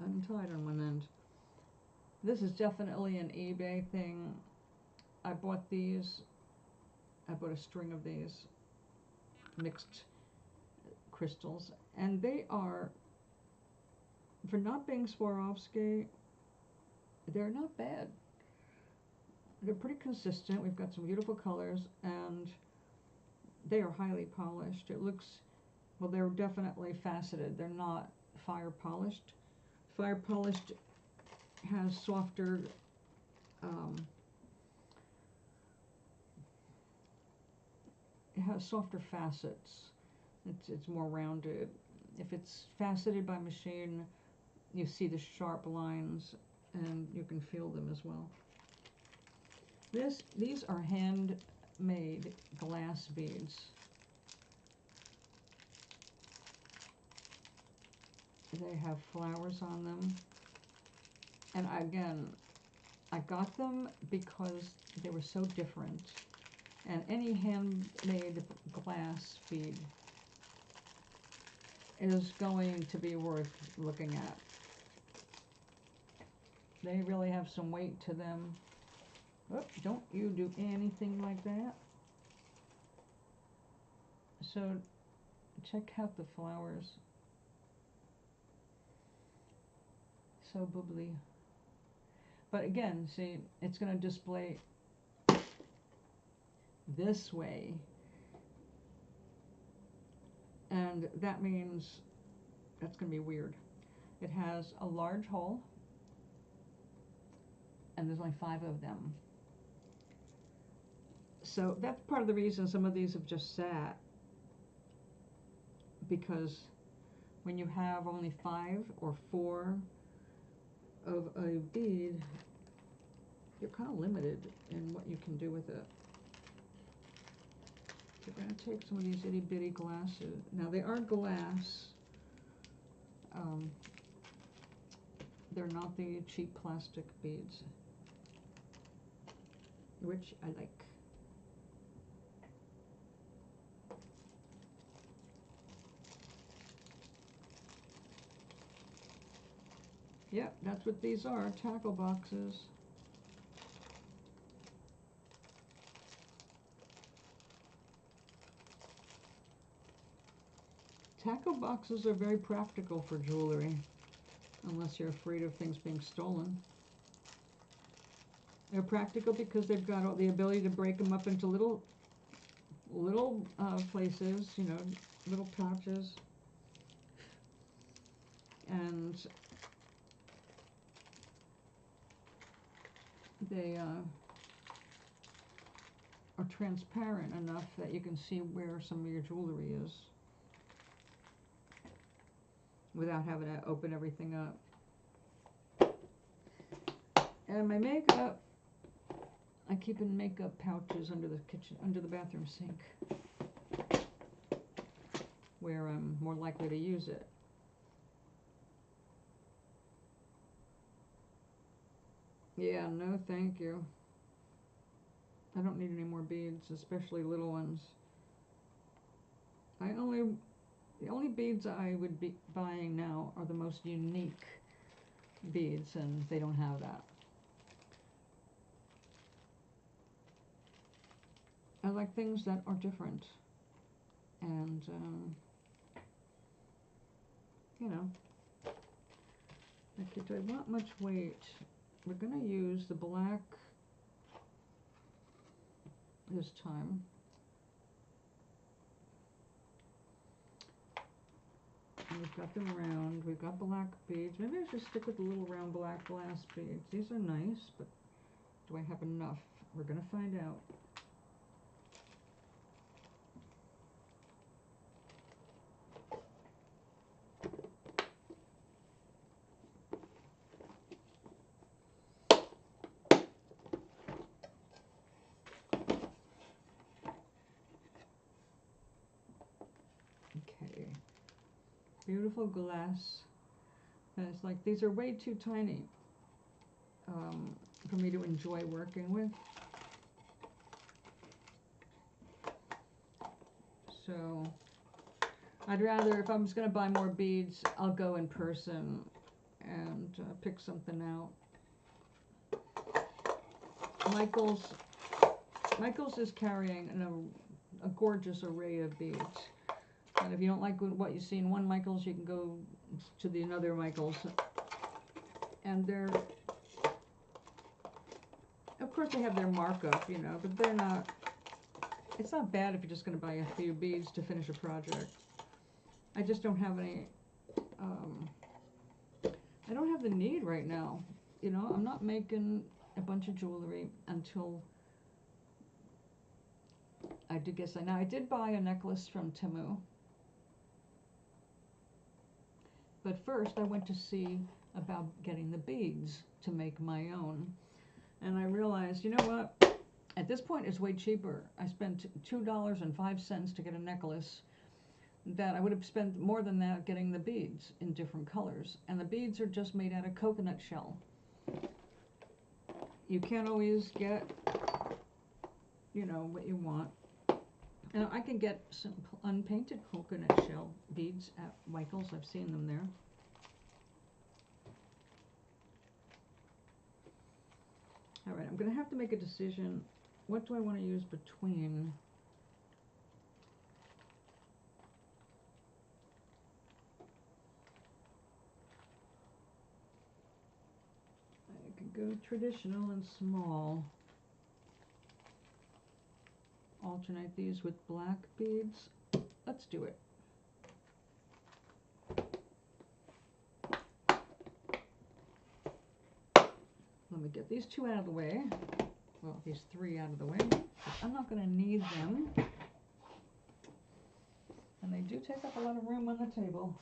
untied on one end. This is definitely an eBay thing. I bought these. I bought a string of these mixed crystals, and they are, for not being Swarovski, they're not bad. They're pretty consistent. We've got some beautiful colors, and they are highly polished. It looks, well, they're definitely faceted. They're not fire polished. Fire polished has softer it has softer facets. It's more rounded. If it's faceted by machine, you see the sharp lines, and you can feel them as well. These are handmade glass beads. They have flowers on them. And again, I got them because they were so different. And any handmade glass bead is going to be worth looking at. They really have some weight to them. Oh, don't you do anything like that. So check out the flowers. So bubbly. But again, see, it's going to display this way. And that means that's going to be weird. It has a large hole, and there's only 5 of them. So that's part of the reason some of these have just sat, because when you have only 5 or 4 of a bead, you're kind of limited in what you can do with it. So we're going to take some of these itty bitty glasses. Now they are glass. They're not the cheap plastic beads, which I like. Yep, that's what these are, tackle boxes. tackle boxes are very practical for jewelry, unless you're afraid of things being stolen. They're practical because they've got all the ability to break them up into little places, you know, little pouches, and they are transparent enough that you can see where some of your jewelry is without having to open everything up. And my makeup, I keep in makeup pouches under the bathroom sink, where I'm more likely to use it. Yeah, no thank you. I don't need any more beads, especially little ones. The only beads I would be buying now are the most unique beads, and they don't have that. I like things that are different, and you know, okay, do I want much weight? We're gonna use the black this time. And we've got them round, we've got black beads. Maybe I should stick with the little round black glass beads. These are nice, but do I have enough? We're gonna find out. Okay, beautiful glass. And it's like, these are way too tiny for me to enjoy working with. So I'd rather, if I'm just going to buy more beads, I'll go in person and pick something out. Michael's is carrying a gorgeous array of beads. And if you don't like what you see in one Michael's, you can go to the another Michael's. And they're, of course they have their markup, you know, but they're not, it's not bad if you're just going to buy a few beads to finish a project. I just don't have any, I don't have the need right now. You know, I'm not making a bunch of jewelry until I do guess now I did buy a necklace from Temu. But first I went to see about getting the beads to make my own. And I realized, you know what? At this point it's way cheaper. I spent $2.05 to get a necklace that I would have spent more than that getting the beads in different colors. And the beads are just made out of coconut shell. You can't always get, you know, what you want. And I can get some unpainted coconut shell beads at Michael's. I've seen them there. All right, I'm going to have to make a decision. What do I want to use between? I could go traditional and small. Alternate these with black beads. Let's do it. Let me get these two out of the way. Well, these three out of the way. I'm not going to need them. And they do take up a lot of room on the table.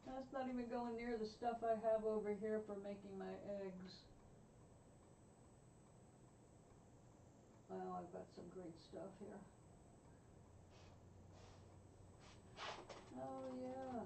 That's not even going near the stuff I have over here for making my eggs. Well, I've got some great stuff here. Oh, yeah.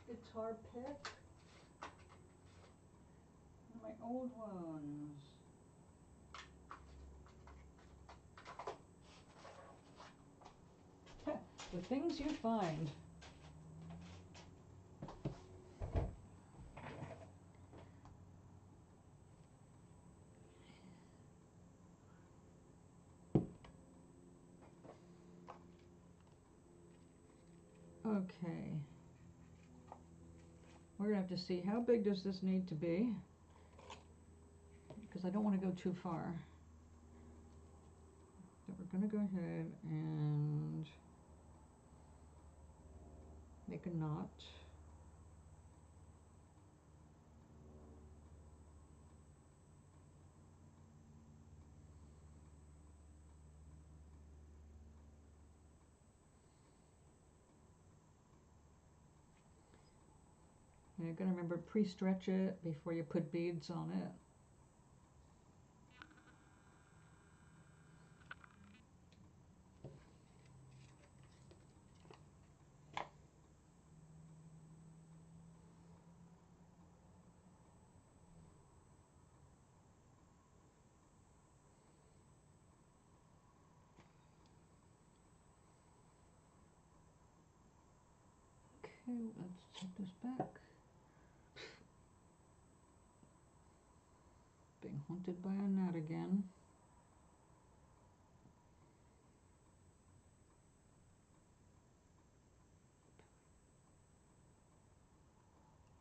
guitar pick. My old ones. The things you find. Okay. We're going to have to see how big does this need to be, because I don't want to go too far. So we're going to go ahead and make a knot. And you're going to remember pre-stretch it before you put beads on it. Okay, let's take this back. Being haunted by a gnat again.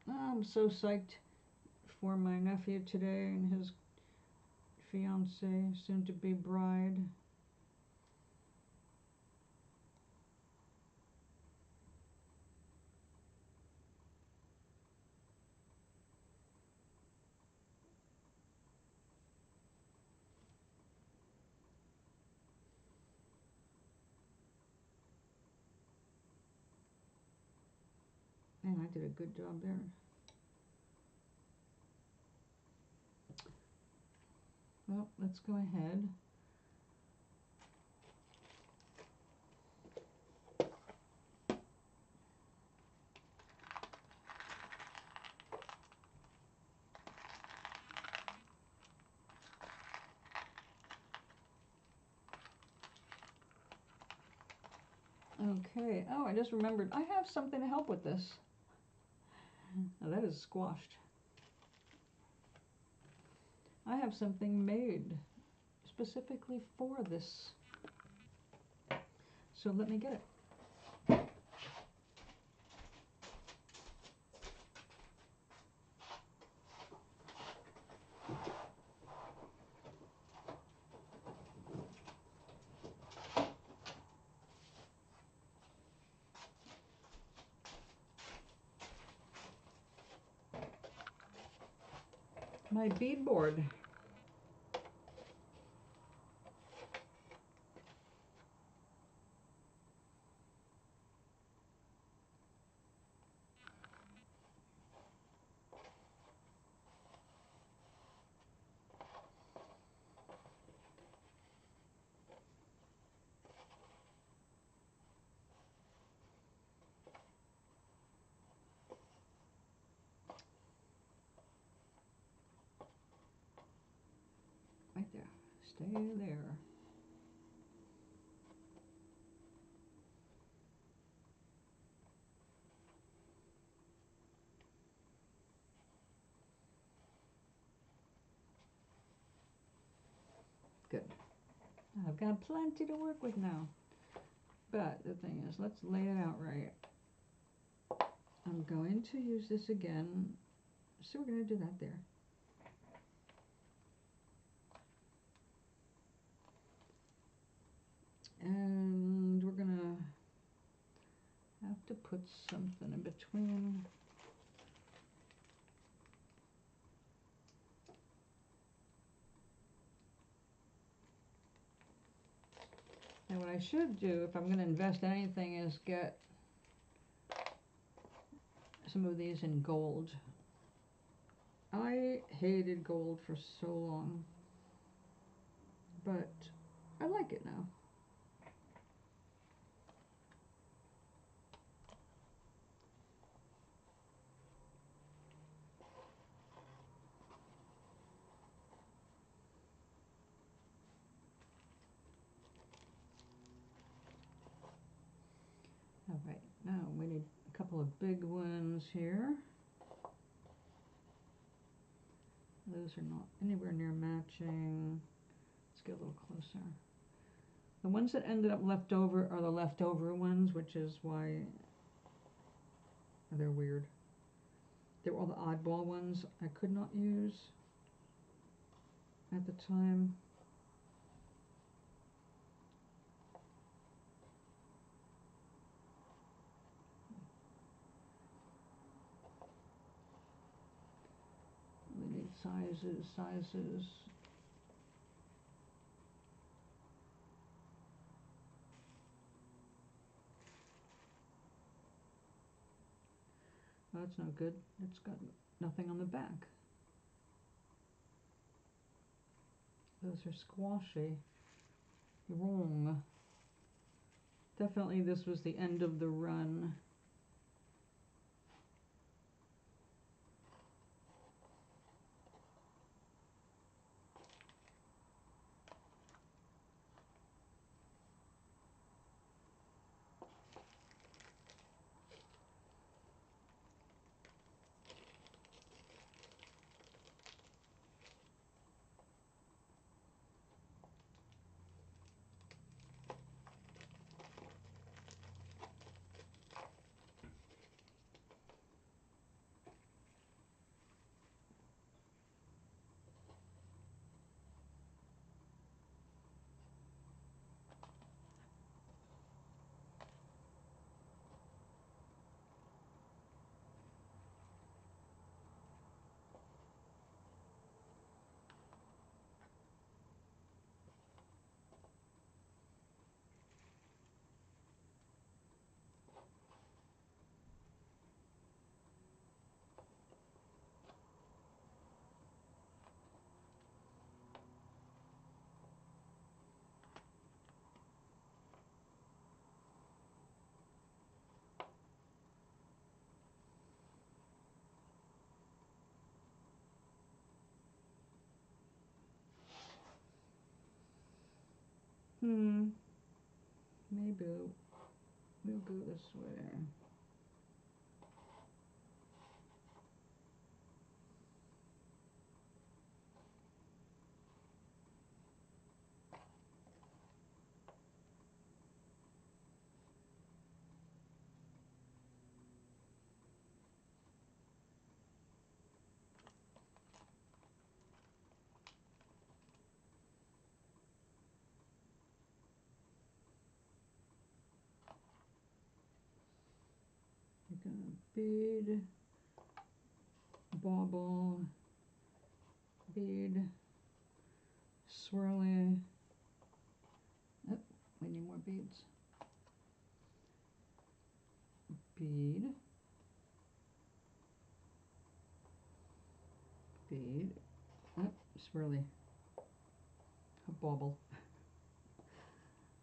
I'm so psyched for my nephew today and his fiance, soon-to-be bride. And I did a good job there. Well, let's go ahead. Okay, oh, I just remembered, I have something to help with this. Now that is squashed. I have something made specifically for this. So let me get it. My bead board. Right there. Stay there. Good. I've got plenty to work with now. But the thing is, let's lay it out right. I'm going to use this again. So we're going to do that there. And we're going to have to put something in between. And what I should do, if I'm going to invest in anything, is get some of these in gold. I hated gold for so long, but I like it now. couple of big ones here. Those are not anywhere near matching. Let's get a little closer. The ones that ended up left over are the leftover ones, which is why they're weird. They were all the oddball ones I could not use at the time. We need sizes. Oh, that's no good. It's got nothing on the back. Those are squashy. Wrong. Definitely this was the end of the run. Maybe we'll go this way. You're gonna bead, bauble, bead, swirly. Oh, we need more beads. Bead, bead, oh, swirly, a bauble.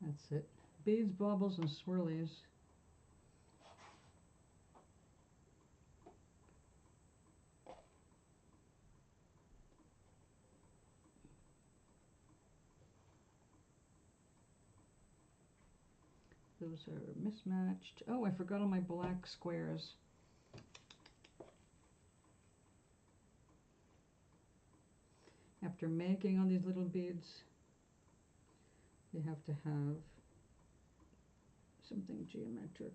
That's it. Beads, baubles, and swirlies. Those are mismatched. Oh, I forgot all my black squares. After making all these little beads, you have to have something geometric.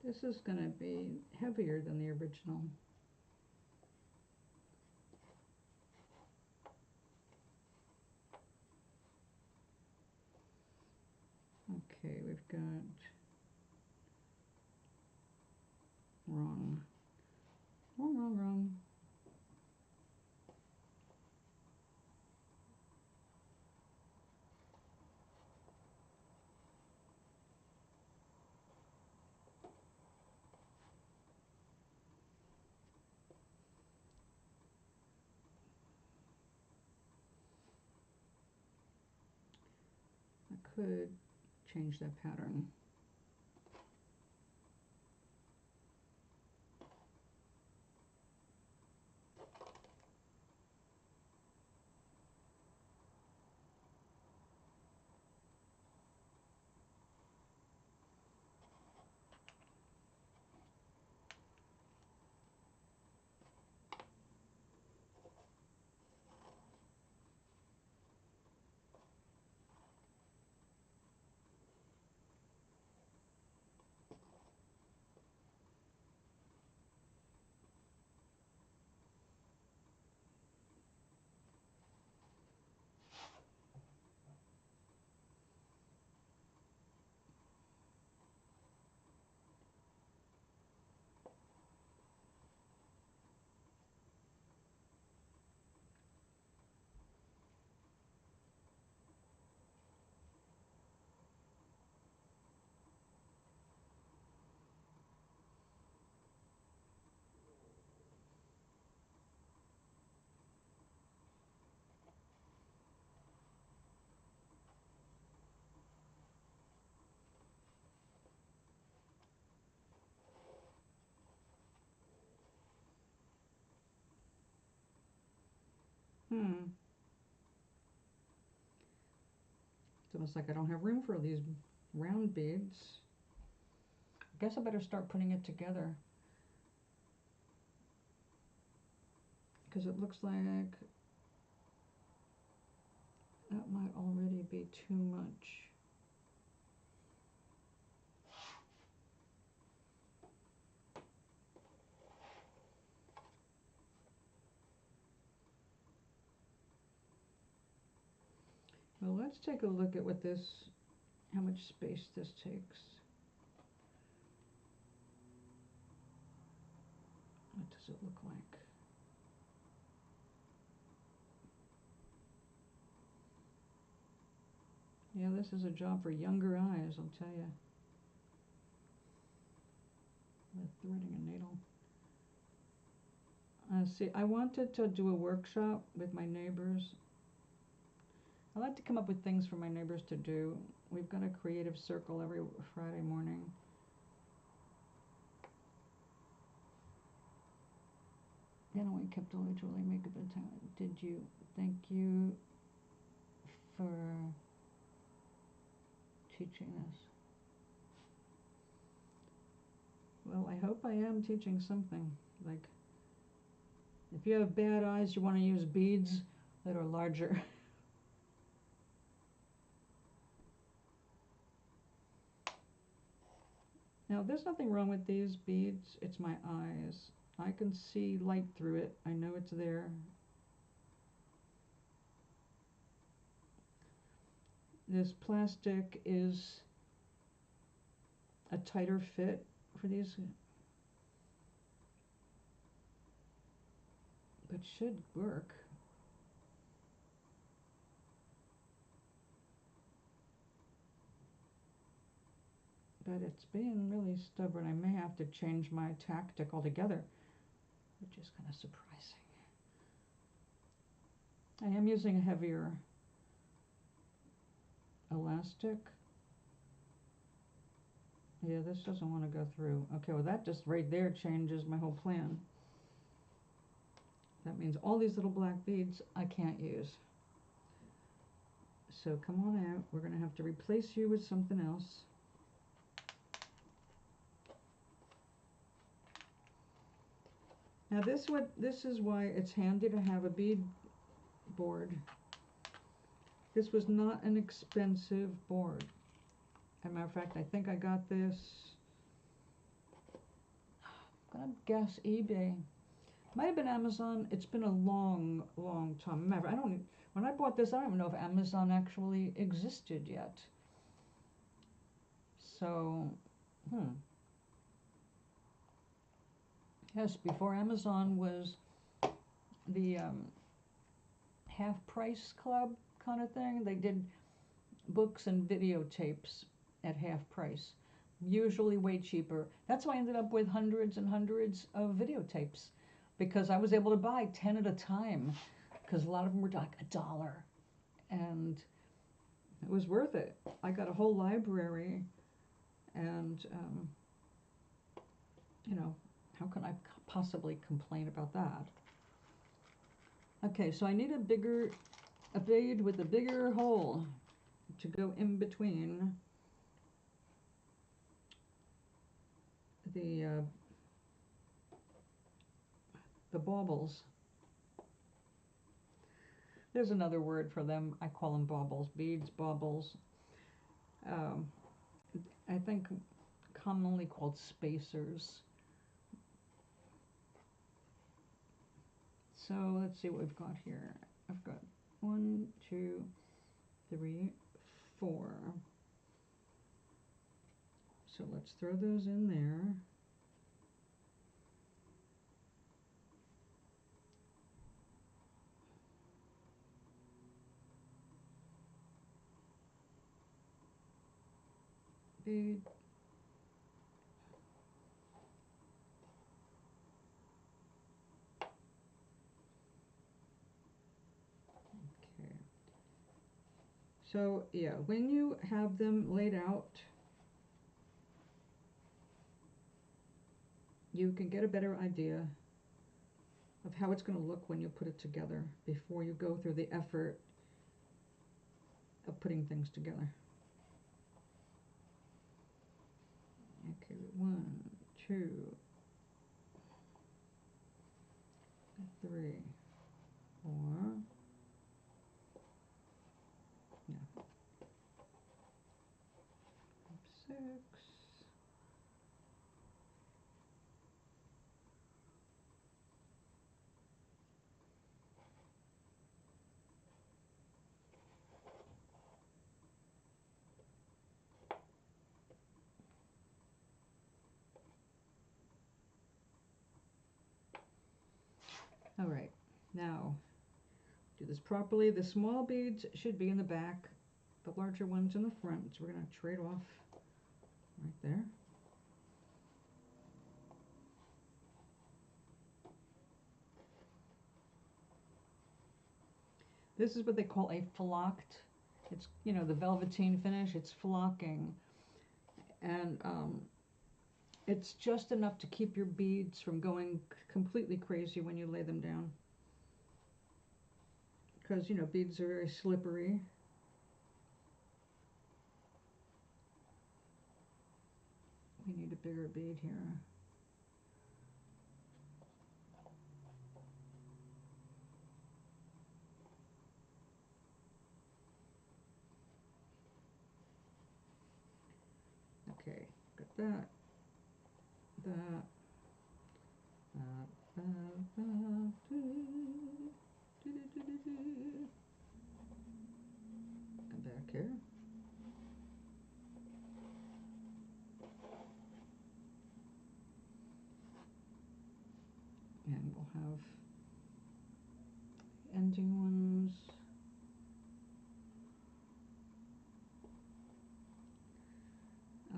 This is going to be heavier than the original. Okay, we've got wrong. could change that pattern. It's almost like I don't have room for these round beads. I guess I better start putting it together, because it looks like that might already be too much. Well, let's take a look at what this, how much space this takes. What does it look like? Yeah, this is a job for younger eyes, I'll tell you. With threading a needle. See, I wanted to do a workshop with my neighbors. I like to come up with things for my neighbors to do. We've got a creative circle every Friday morning. You know, we kept all Julie make a bit of time. Did you? Thank you for teaching this. Well, I hope I am teaching something. Like, if you have bad eyes, you want to use beads that are larger. Now, there's nothing wrong with these beads. It's my eyes. I can see light through it. I know it's there. This plastic is a tighter fit for these, but should work. But it's being really stubborn. I may have to change my tactic altogether, which is kind of surprising. I am using a heavier elastic. Yeah, this doesn't want to go through. Okay, well that just right there changes my whole plan. That means all these little black beads I can't use. So come on out. We're going to have to replace you with something else. Now this is why it's handy to have a bead board. This was not an expensive board. As a matter of fact, I think I got this, I'm gonna guess eBay. Might have been Amazon. It's been a long, long time. Remember, when I bought this, I don't even know if Amazon actually existed yet. So, yes, before Amazon was the half price club kind of thing. They did books and videotapes at half price, usually way cheaper. That's why I ended up with hundreds and hundreds of videotapes, because I was able to buy 10 at a time, because a lot of them were like $1. And It was worth it. I got a whole library, and you know, how can I possibly complain about that? Okay, so I need a bead with a bigger hole to go in between the baubles. There's another word for them. I call them baubles, beads, baubles. I think commonly called spacers. So let's see what we've got here. I've got 1, 2, 3, 4. So let's throw those in there. Bead. Okay. So yeah, when you have them laid out, you can get a better idea of how it's going to look when you put it together before you go through the effort of putting things together. Okay, 1, 2, 3, 4. Yeah. 6. All right, now do this properly. The small beads should be in the back, the larger ones in the front. So we're going to trade off right there. This is what they call a flocked. It's, you know, the velveteen finish. It's flocking, and it's just enough to keep your beads from going completely crazy when you lay them down. Because, you know, beads are very slippery. We need a bigger bead here. Okay, got that, that, and back here. And we'll have ending ones.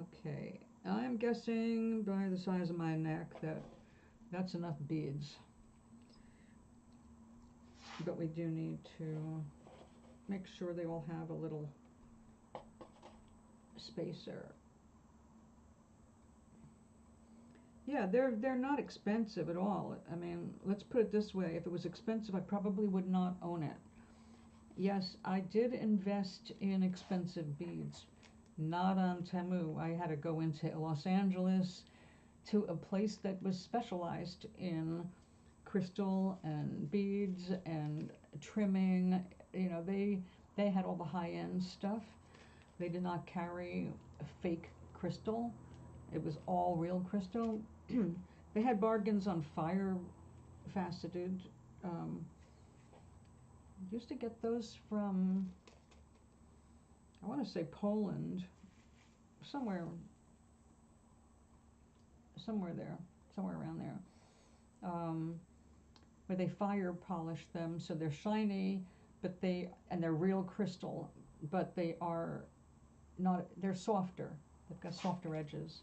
Okay, I'm guessing by the size of my neck that that's enough beads. But we do need to make sure they all have a little spacer. Yeah, they're not expensive at all. I mean, let's put it this way. If it was expensive, I probably would not own it. Yes, I did invest in expensive beads. Not on Temu. I had to go into Los Angeles to a place that was specialized in crystal and beads and trimming. You know, they had all the high-end stuff. They did not carry fake crystal. It was all real crystal. They had bargains on fire faceted. Used to get those from, I want to say Poland, somewhere there, somewhere around there, where they fire polish them so they're shiny, but they're real crystal, but they are not. They're softer. They've got softer edges.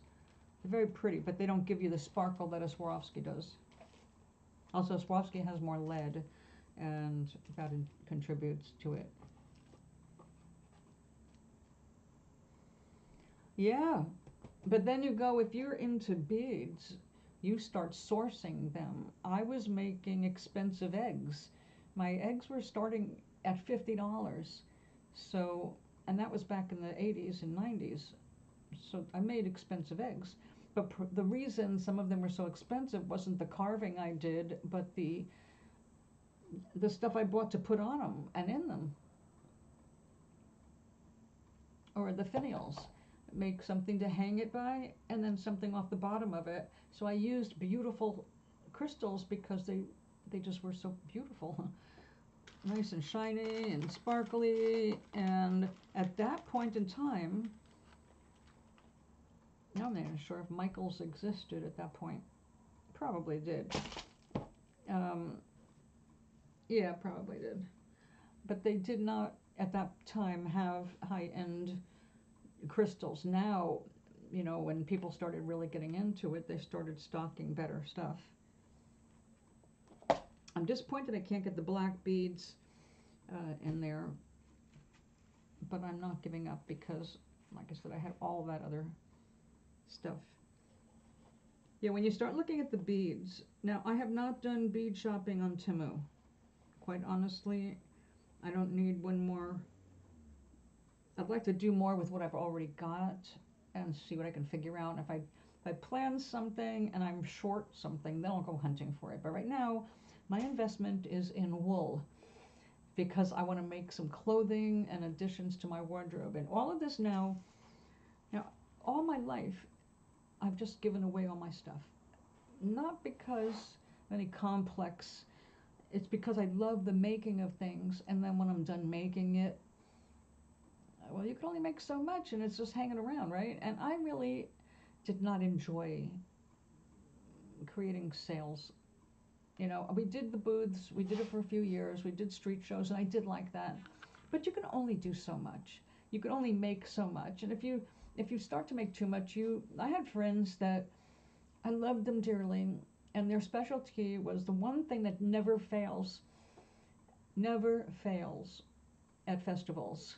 They're very pretty, but they don't give you the sparkle that a Swarovski does. Also, Swarovski has more lead, and that contributes to it. Yeah, but then you go, if you're into beads, you start sourcing them. I was making expensive eggs. My eggs were starting at $50. So, and that was back in the 80s and 90s. So I made expensive eggs. But the reason some of them were so expensive wasn't the carving I did, but the stuff I bought to put on them and in them, or the finials. Make something to hang it by, and then something off the bottom of it. So I used beautiful crystals because they just were so beautiful, nice and shiny and sparkly. And at that point in time, I'm not even sure if Michaels existed at that point. Probably did. Um, yeah, probably did. But they did not at that time have high-end crystals. Now, when people started really getting into it, they started stocking better stuff. I'm disappointed I can't get the black beads in there, but I'm not giving up because, like I said, I had all that other stuff. Yeah, when you start looking at the beads, now I have not done bead shopping on Temu. Quite honestly, I don't need one more. I'd like to do more with what I've already got and see what I can figure out. If I plan something and I'm short something, then I'll go hunting for it. But right now, my investment is in wool because I want to make some clothing and additions to my wardrobe. And all of this now, all my life, I've just given away all my stuff. Not because of any complex, it's because I love the making of things. And then when I'm done making it, well, you can only make so much and it's just hanging around, right? And I really did not enjoy creating sales. We did the booths, we did it for a few years, we did street shows, and I did like that. But you can only do so much. You can only make so much. And if you start to make too much, I had friends that I loved them dearly, and their specialty was the one thing that never fails at festivals,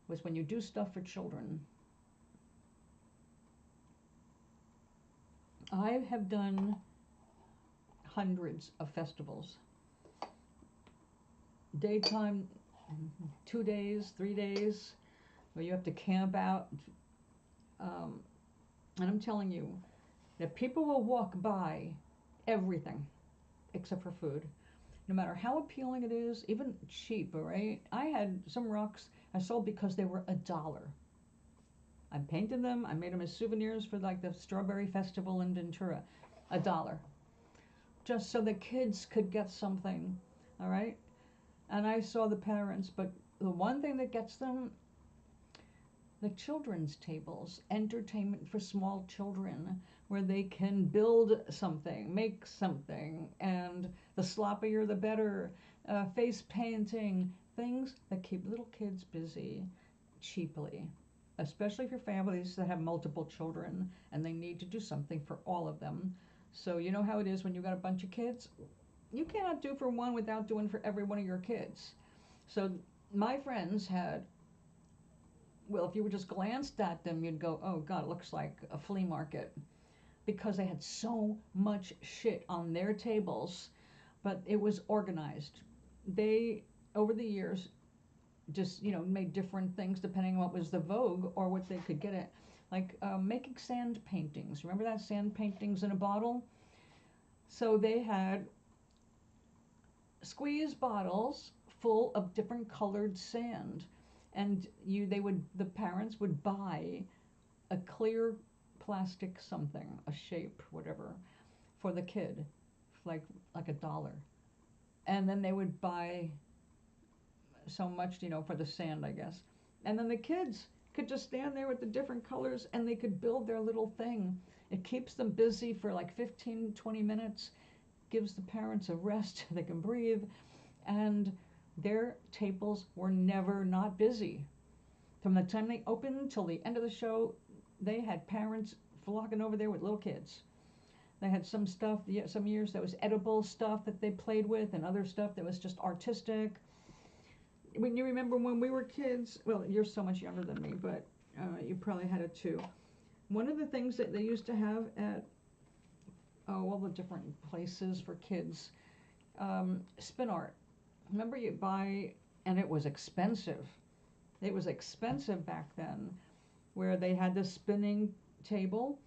was when you do stuff for children. I have done hundreds of festivals. Daytime, 2 days, 3 days, where you have to camp out. And I'm telling you that people will walk by everything except for food. No matter how appealing it is, even cheap, all right? I had some rocks I sold because they were $1. I painted them, I made them as souvenirs for like the Strawberry Festival in Ventura. $1. Just so the kids could get something, all right? And I saw the parents, but the one thing that gets them, the children's tables, entertainment for small children, where they can build something, make something, and the sloppier the better. Face painting, things that keep little kids busy cheaply, especially for families that have multiple children and they need to do something for all of them. So you know how it is when you've got a bunch of kids? You cannot do for one without doing for every one of your kids. So my friends had, well, if you were just glanced at them, you'd go, oh God, it looks like a flea market, because they had so much shit on their tables, but it was organized. They, over the years, just, made different things depending on what was the vogue or what they could get it. Like making sand paintings. Remember that, sand paintings in a bottle? So they had squeeze bottles full of different colored sand, and the parents would buy a clear plastic something, a shape, whatever, for the kid, like $1. And then they would buy so much, for the sand, I guess. And then the kids could just stand there with the different colors and they could build their little thing. It keeps them busy for like 15, 20 minutes, gives the parents a rest, they can breathe, and their tables were never not busy. From the time they opened till the end of the show, they had parents flocking over there with little kids. They had some stuff, some years that was edible stuff that they played with, and other stuff that was just artistic. When you remember when we were kids, well, you're so much younger than me, but you probably had it too. One of the things that they used to have at all the different places for kids, spin art. Remember you buy, and it was expensive. It was expensive back then, where they had this spinning table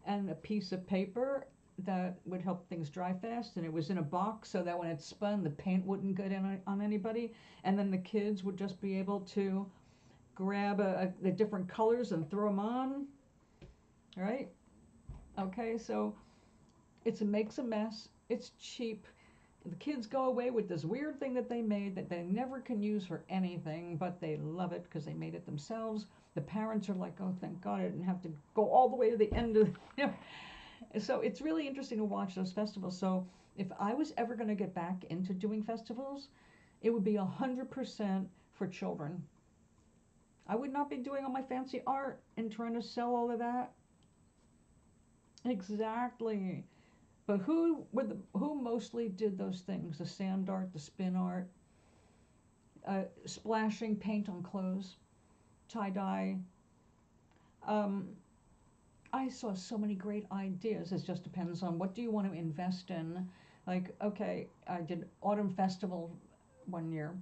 and a piece of paper that would help things dry fast, and it was in a box so that when it spun, the paint wouldn't get in on anybody, and then the kids would just be able to grab the different colors and throw them on, right? Okay, so it makes a mess, it's cheap, the kids go away with this weird thing that they made that they never can use for anything, but they love it because they made it themselves. The parents are like, oh, thank God I didn't have to go all the way to the end of, you know. So it's really interesting to watch those festivals. So if I was ever going to get back into doing festivals, it would be 100% for children. I would not be doing all my fancy art and trying to sell all of that. Exactly. But who mostly did those things? The sand art, the spin art, splashing paint on clothes, tie dye. I saw so many great ideas. It just depends on what do you want to invest in. Like, okay, I did Autumn Festival one year,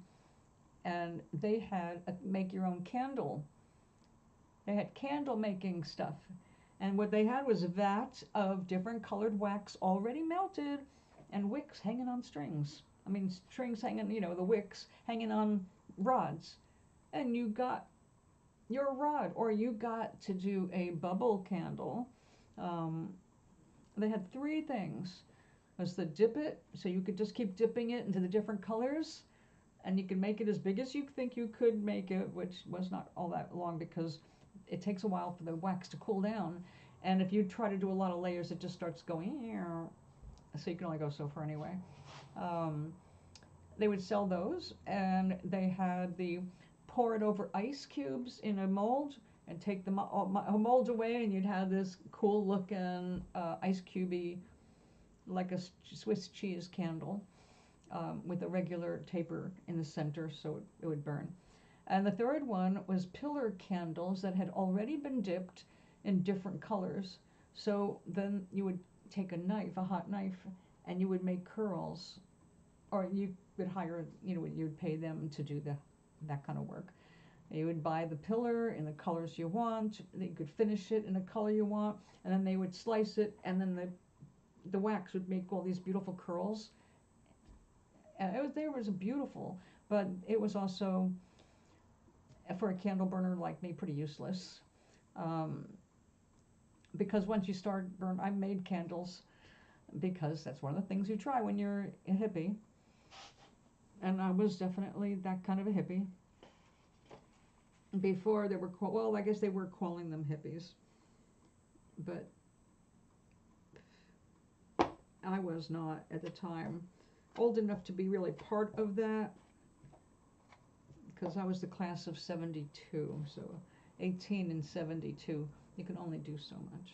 and they had a make your own candle. They had candle making stuff. And what they had was vats of different colored wax already melted and wicks hanging on strings. I mean, strings hanging, the wicks hanging on rods. And you got your rod, or you got to do a bubble candle. They had three things. It was the dip it, so you could just keep dipping it into the different colors, and you could make it as big as you think you could make it, which was not all that long because it takes a while for the wax to cool down. And if you try to do a lot of layers, it just starts going, so you can only go so far anyway. They would sell those, and they had the pour it over ice cubes in a mold and take the mold away, and you'd have this cool looking ice cubey, like a Swiss cheese candle, with a regular taper in the center so it would burn. And the third one was pillar candles that had already been dipped in different colors. So then you would take a hot knife, and you would make curls, or you would hire, you'd pay them to do that kind of work. You would buy the pillar in the colors you want. You could finish it in the color you want, and then they would slice it, and then the wax would make all these beautiful curls. And it was beautiful, but it was also, for a candle burner like me, pretty useless. Because once you start I made candles because that's one of the things you try when you're a hippie. And I was definitely that kind of a hippie. Before they were, I guess they were calling them hippies. But I was not at the time old enough to be really part of that, because I was the class of 72, so 18 and 72, you can only do so much.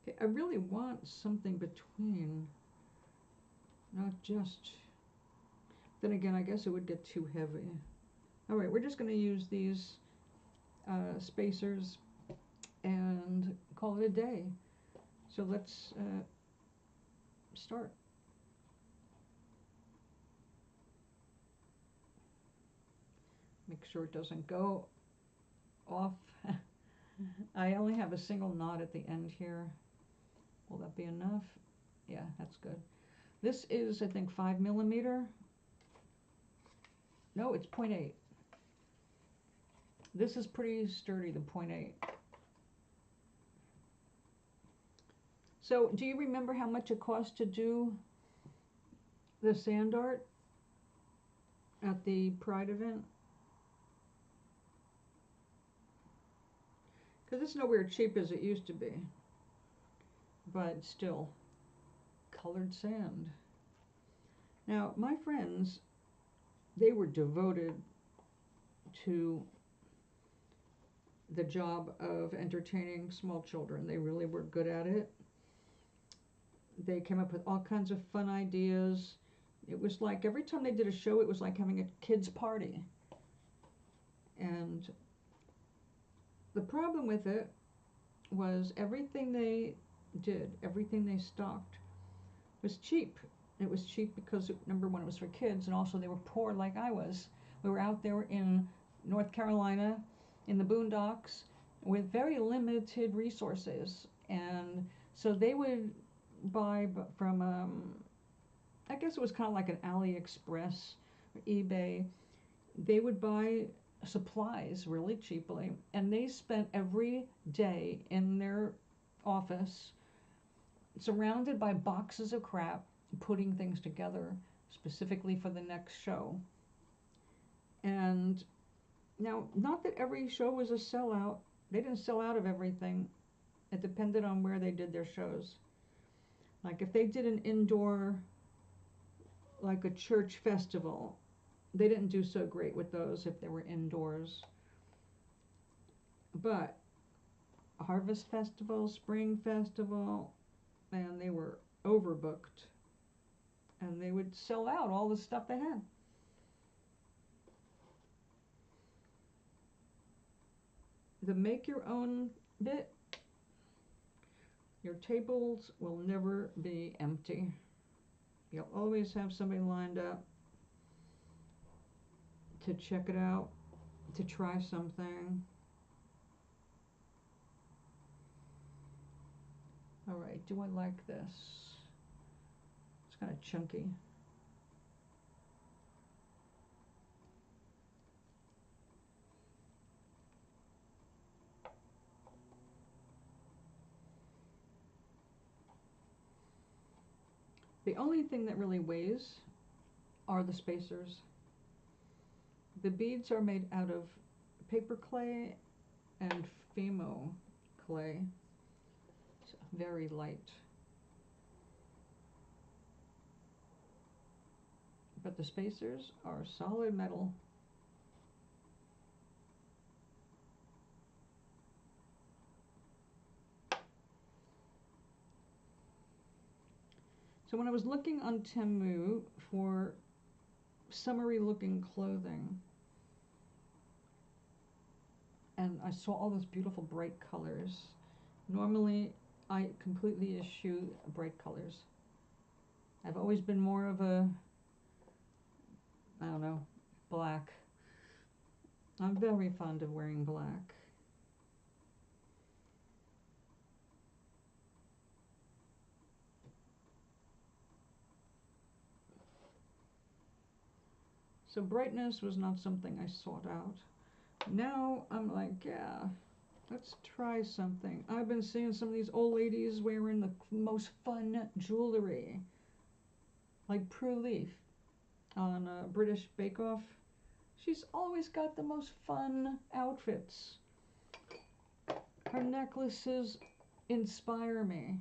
Okay, I really want something between, not just, then again, I guess it would get too heavy. All right, we're just going to use these spacers and call it a day. So let's start. Make sure it doesn't go off. I only have a single knot at the end here. Will that be enough? Yeah, that's good. This is, I think, 5 millimeter. No, it's 0.8. This is pretty sturdy, the 0.8. So, do you remember how much it cost to do the sand art at the Pride event? Because it's nowhere cheap as it used to be. But still, colored sand. Now, my friends, they were devoted to the job of entertaining small children. They really were good at it. They came up with all kinds of fun ideas. It was like every time they did a show, it was like having a kid's party. And The problem with it was everything they did, everything they stocked, was cheap. It was cheap because, number one, it was for kids, and also they were poor like I was. We were out there in North Carolina, in the boondocks, with very limited resources. And so they would buy from, I guess it was kind of like an AliExpress or eBay. They would buy supplies really cheaply, and they spent every day in their office surrounded by boxes of crap, putting things together specifically for the next show. And now, not that every show was a sellout. They didn't sell out of everything. It depended on where they did their shows. Like if they did an indoor, like a church festival, they didn't do so great with those if they were indoors. But Harvest Festival, Spring Festival, and they were overbooked. And they would sell out all the stuff they had. The make your own bit, your tables will never be empty. You'll always have somebody lined up to check it out, to try something. All right, do I like this? It's kind of chunky. The only thing that really weighs are the spacers. The beads are made out of paper clay and Fimo clay. It's very light. But the spacers are solid metal. So when I was looking on Temu for summery looking clothing, and I saw all those beautiful bright colors. Normally I completely eschew bright colors. I've always been more of a, I don't know, black. I'm very fond of wearing black. So brightness was not something I sought out. Now I'm like, yeah, let's try something. I've been seeing some of these old ladies wearing the most fun jewelry, like Prue Leaf on British Bake Off. She's always got the most fun outfits. Her necklaces inspire me.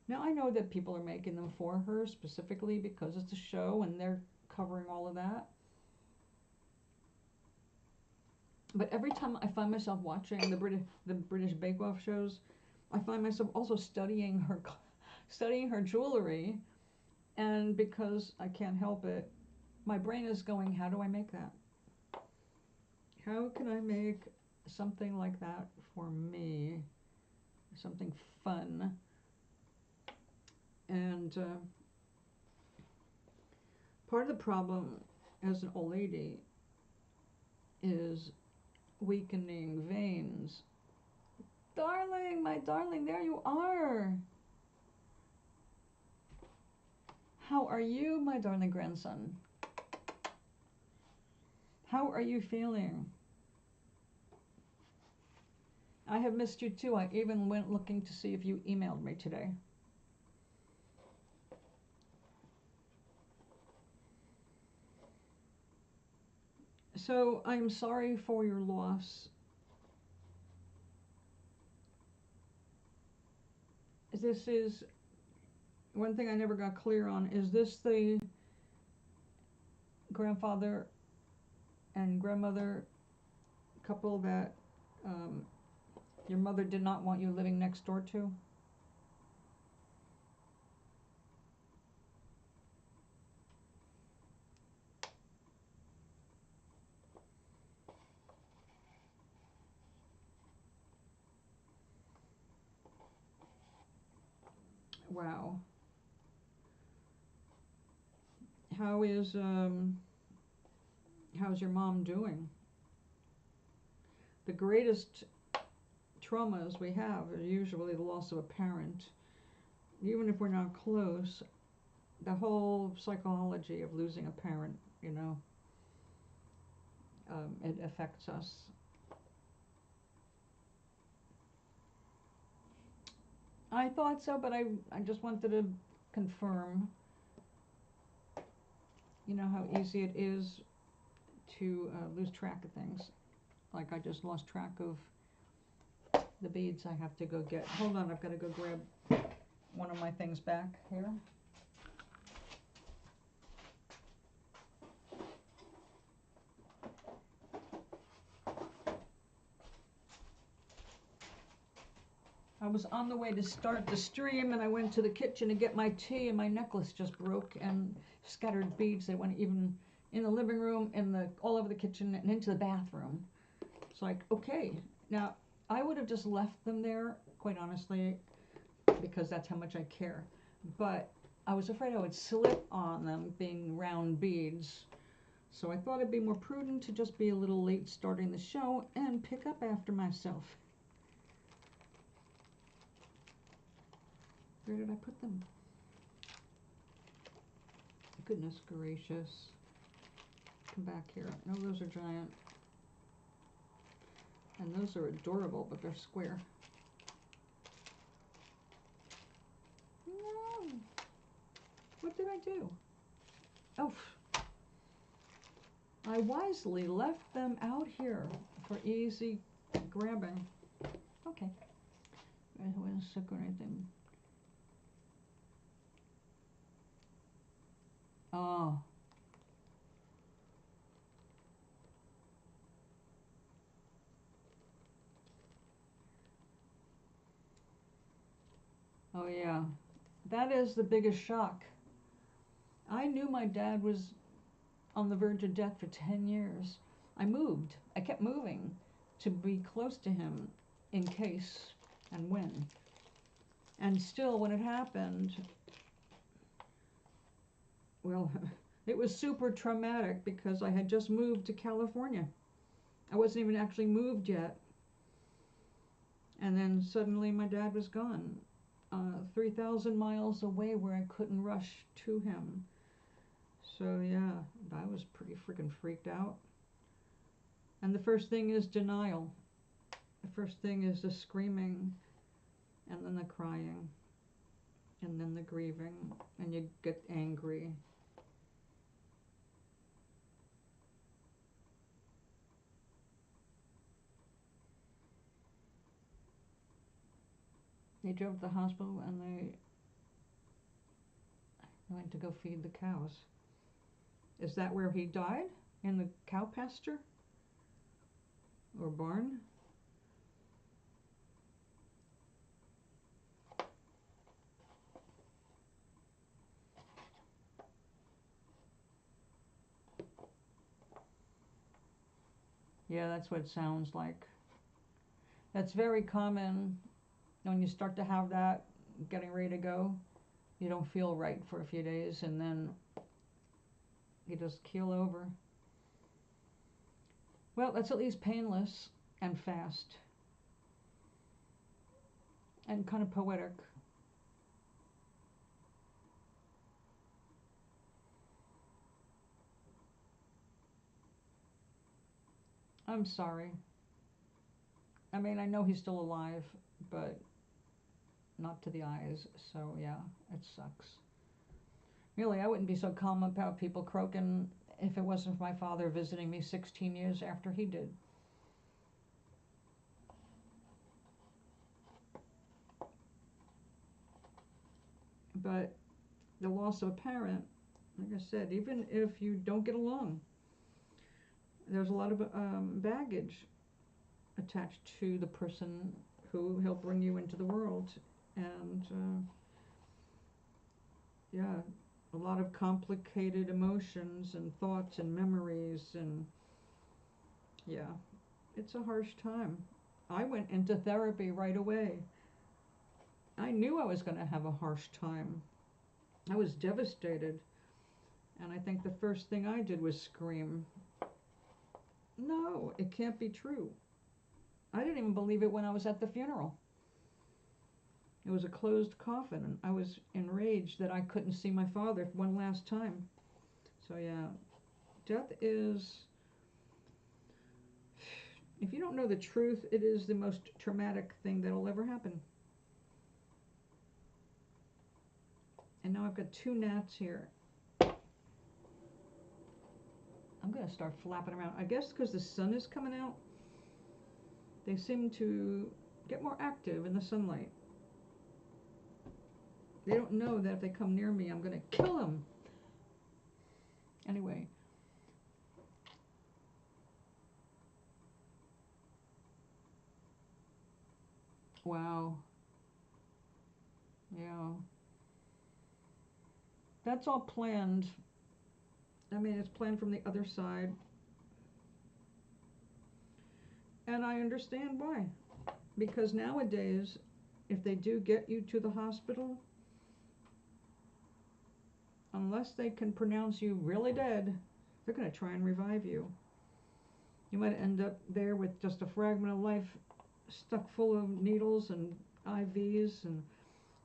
Now I know that people are making them for her specifically because it's a show and they're covering all of that. But every time I find myself watching the British Bake Off shows, I find myself also studying her jewelry, and because I can't help it, my brain is going, how do I make that? How can I make something like that for me? Something fun. And part of the problem as an old lady is weakening veins. Darling, my darling, there you are. How are you, my darling grandson? How are you feeling? I have missed you too. I even went looking to see if you emailed me today. So I'm sorry for your loss. This is one thing I never got clear on. Is this the grandfather and grandmother couple that your mother did not want you living next door to? Wow. How is how's your mom doing? The greatest traumas we have are usually the loss of a parent. Even if we're not close, the whole psychology of losing a parent, it affects us. I thought so, but I just wanted to confirm, how easy it is to lose track of things. Like I just lost track of the beads I have to go get. Hold on, I've got to go grab one of my things back here. I was on the way to start the stream and I went to the kitchen to get my tea and my necklace just broke and scattered beads that went even in the living room, all over the kitchen and into the bathroom. It's like, okay, now I would have just left them there, quite honestly, because that's how much I care. But I was afraid I would slip on them, being round beads. So I thought it'd be more prudent to just be a little late starting the show and pick up after myself. Where did I put them? Goodness gracious. Come back here. No, those are giant. And those are adorable, but they're square. No. What did I do? Oh. I wisely left them out here for easy grabbing. Okay. I wasn't sick or anything. Oh. Oh yeah. That is the biggest shock. I knew my dad was on the verge of death for 10 years. I moved. I kept moving to be close to him in case and when. And still, when it happened, well, it was super traumatic because I had just moved to California. I wasn't even actually moved yet. And then suddenly my dad was gone, 3,000 miles away where I couldn't rush to him. So yeah, I was pretty freaking freaked out. And the first thing is denial. The first thing is the screaming, and then the crying, and then the grieving, and you get angry. They drove to the hospital and they went to go feed the cows. Is that where he died? In the cow pasture? Or barn? Yeah, that's what it sounds like. That's very common when you start to have that, getting ready to go. You don't feel right for a few days and then you just keel over. Well, that's at least painless and fast and kind of poetic. I'm sorry. I mean, I know he's still alive, but not to the eyes, so yeah, it sucks. Really, I wouldn't be so calm about people croaking if it wasn't for my father visiting me 16 years after he did. But the loss of a parent, like I said, even if you don't get along, there's a lot of baggage attached to the person who helped bring you into the world. And yeah, a lot of complicated emotions and thoughts and memories, and yeah, it's a harsh time. I went into therapy right away. I I knew I was going to have a harsh time. I was devastated. And I think the first thing I did was scream, no, it can't be true. I didn't even believe it when I was at the funeral. It was a closed coffin, and I was enraged that I couldn't see my father one last time. So yeah, death is, if you don't know the truth, it is the most traumatic thing that'll ever happen. And now I've got 2 gnats here. I'm going to start flapping around. I guess because the sun is coming out, they seem to get more active in the sunlight. They don't know that if they come near me, I'm going to kill them. Anyway. Wow. Yeah. That's all planned. I mean, it's planned from the other side. And I understand why. Because nowadays, if they do get you to the hospital, unless they can pronounce you really dead, they're going to try and revive you. You might end up there with just a fragment of life stuck full of needles and IVs and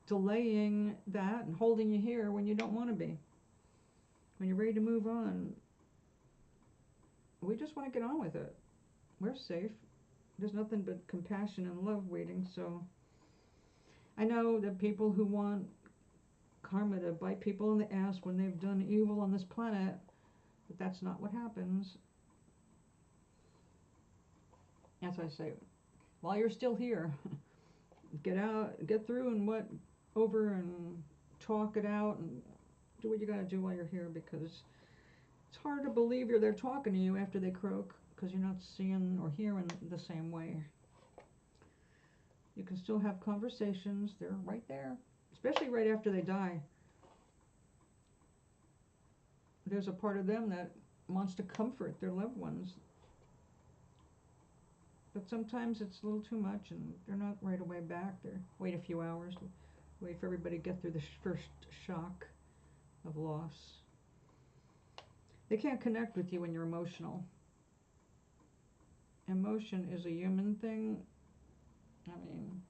delaying that and holding you here when you don't want to be. When you're ready to move on, we just want to get on with it. We're safe. There's nothing but compassion and love waiting. So I know that people who want karma to bite people in the ass when they've done evil on this planet, but that's not what happens. As I say, while you're still here, get out, get through and over and talk it out and do what you got to do while you're here, because it's hard to believe you're there talking to you after they croak, because you're not seeing or hearing the same way. You can still have conversations. They're right there, especially right after they die. There's a part of them that wants to comfort their loved ones. But sometimes it's a little too much, and they're not right away back. They wait a few hours, wait for everybody to get through the first shock of loss. They can't connect with you when you're emotional. Emotion is a human thing. I mean,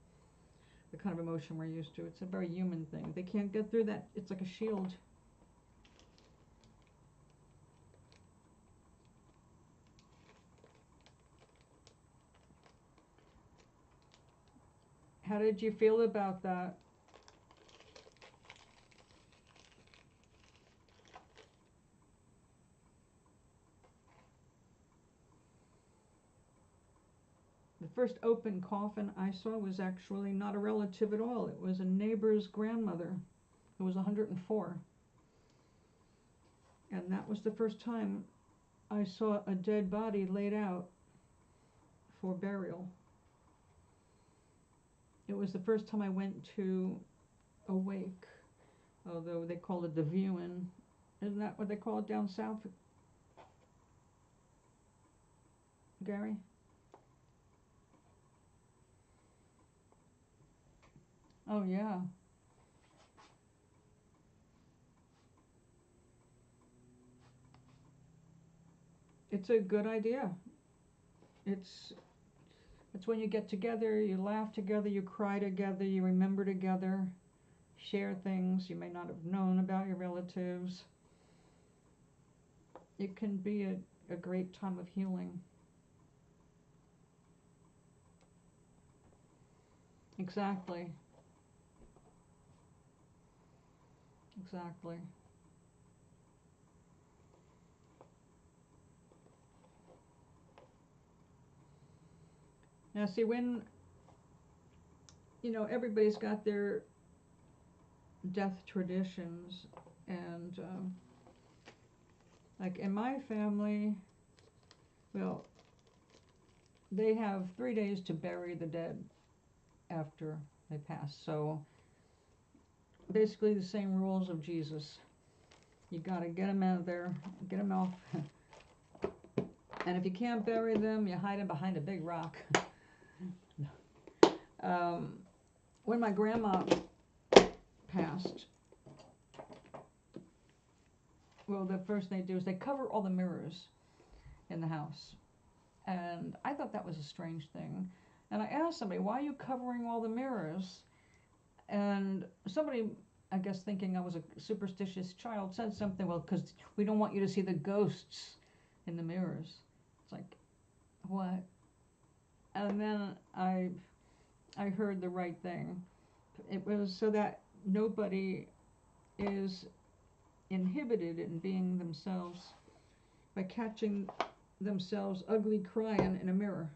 the kind of emotion we're used to, it's a very human thing. They can't get through that. It's like a shield. How did you feel about that? The first open coffin I saw was actually not a relative at all. It was a neighbor's grandmother who was 104. And that was the first time I saw a dead body laid out for burial. It was the first time I went to a wake, although they called it the viewing. Isn't that what they call it down south, Gary? Oh yeah. It's a good idea. It's when you get together, you laugh together, you cry together, you remember together, share things you may not have known about your relatives. It can be a great time of healing. Exactly. Exactly. Now see, when, everybody's got their death traditions, and like in my family, well, they have 3 days to bury the dead after they pass. So basically the same rules of Jesus. You got to get them out of there, get them off. And if you can't bury them, you hide them behind a big rock. when my grandma passed, well, the first thing they do is they cover all the mirrors in the house. And I thought that was a strange thing. And I asked somebody, why are you covering all the mirrors? And somebody, I guess thinking I was a superstitious child, said something, well, because we don't want you to see the ghosts in the mirrors. It's like, what? And then I heard the right thing. It was so that nobody is inhibited in being themselves by catching themselves ugly crying in a mirror.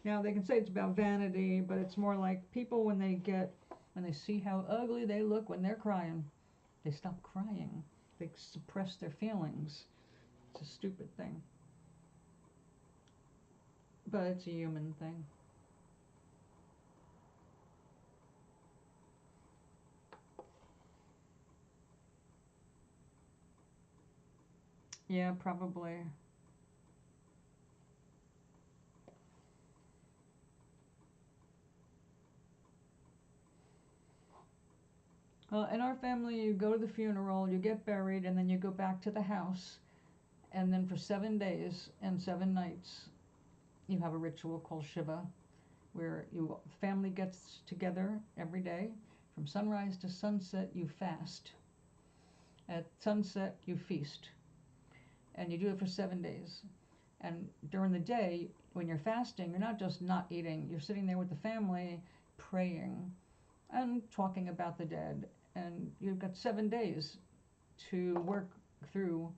Now they can say it's about vanity, but it's more like people when they see how ugly they look when they're crying, they stop crying. They suppress their feelings. It's a stupid thing. But it's a human thing. Yeah, probably. In our family, you go to the funeral, you get buried, and then you go back to the house. And then for 7 days and 7 nights, you have a ritual called Shiva, where family gets together every day. From sunrise to sunset, you fast. At sunset, you feast. And you do it for 7 days. And during the day, when you're fasting, you're not just not eating, you're sitting there with the family praying and talking about the dead. And you've got 7 days to work through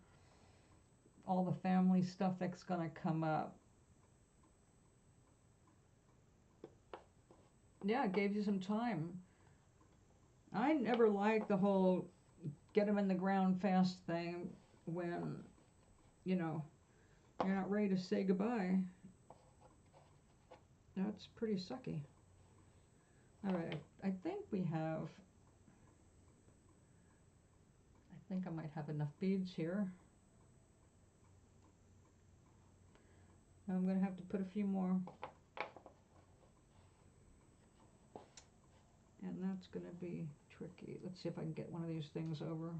all the family stuff that's going to come up. Yeah, it gave you some time. I never liked the whole get them in the ground fast thing when, you know, you're not ready to say goodbye. That's pretty sucky. All right, I think I might have enough beads here. I'm going to have to put a few more. And that's going to be tricky. Let's see if I can get one of these things over.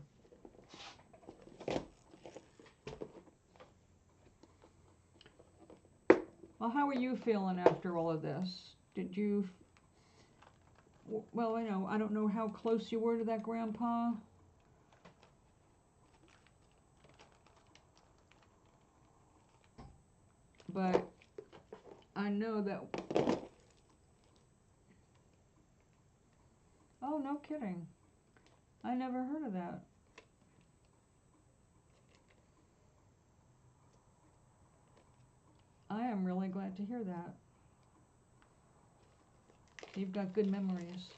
Well, how are you feeling after all of this? Did you, well, I don't know how close you were to that grandpa. But I know that, oh, no kidding. I never heard of that. I am really glad to hear that. You've got good memories.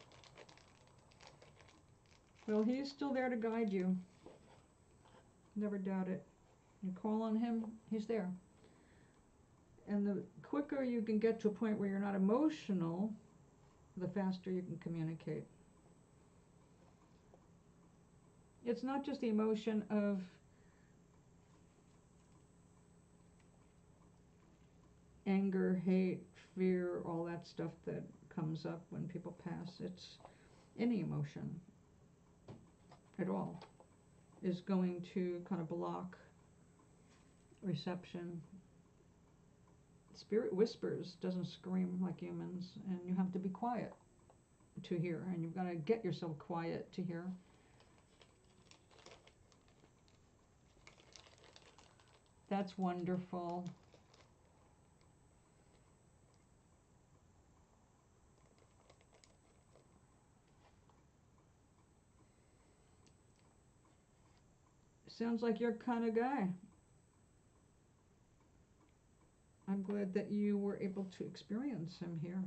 Well, he's still there to guide you. Never doubt it. You call on him, he's there. And the quicker you can get to a point where you're not emotional, the faster you can communicate. It's not just the emotion of anger, hate, fear, all that stuff that comes up when people pass. It's any emotion at all is going to kind of block reception. Spirit whispers, doesn't scream like humans, and you have to be quiet to hear, and you've got to get yourself quiet to hear. That's wonderful. Sounds like your kind of guy. I'm glad that you were able to experience him here.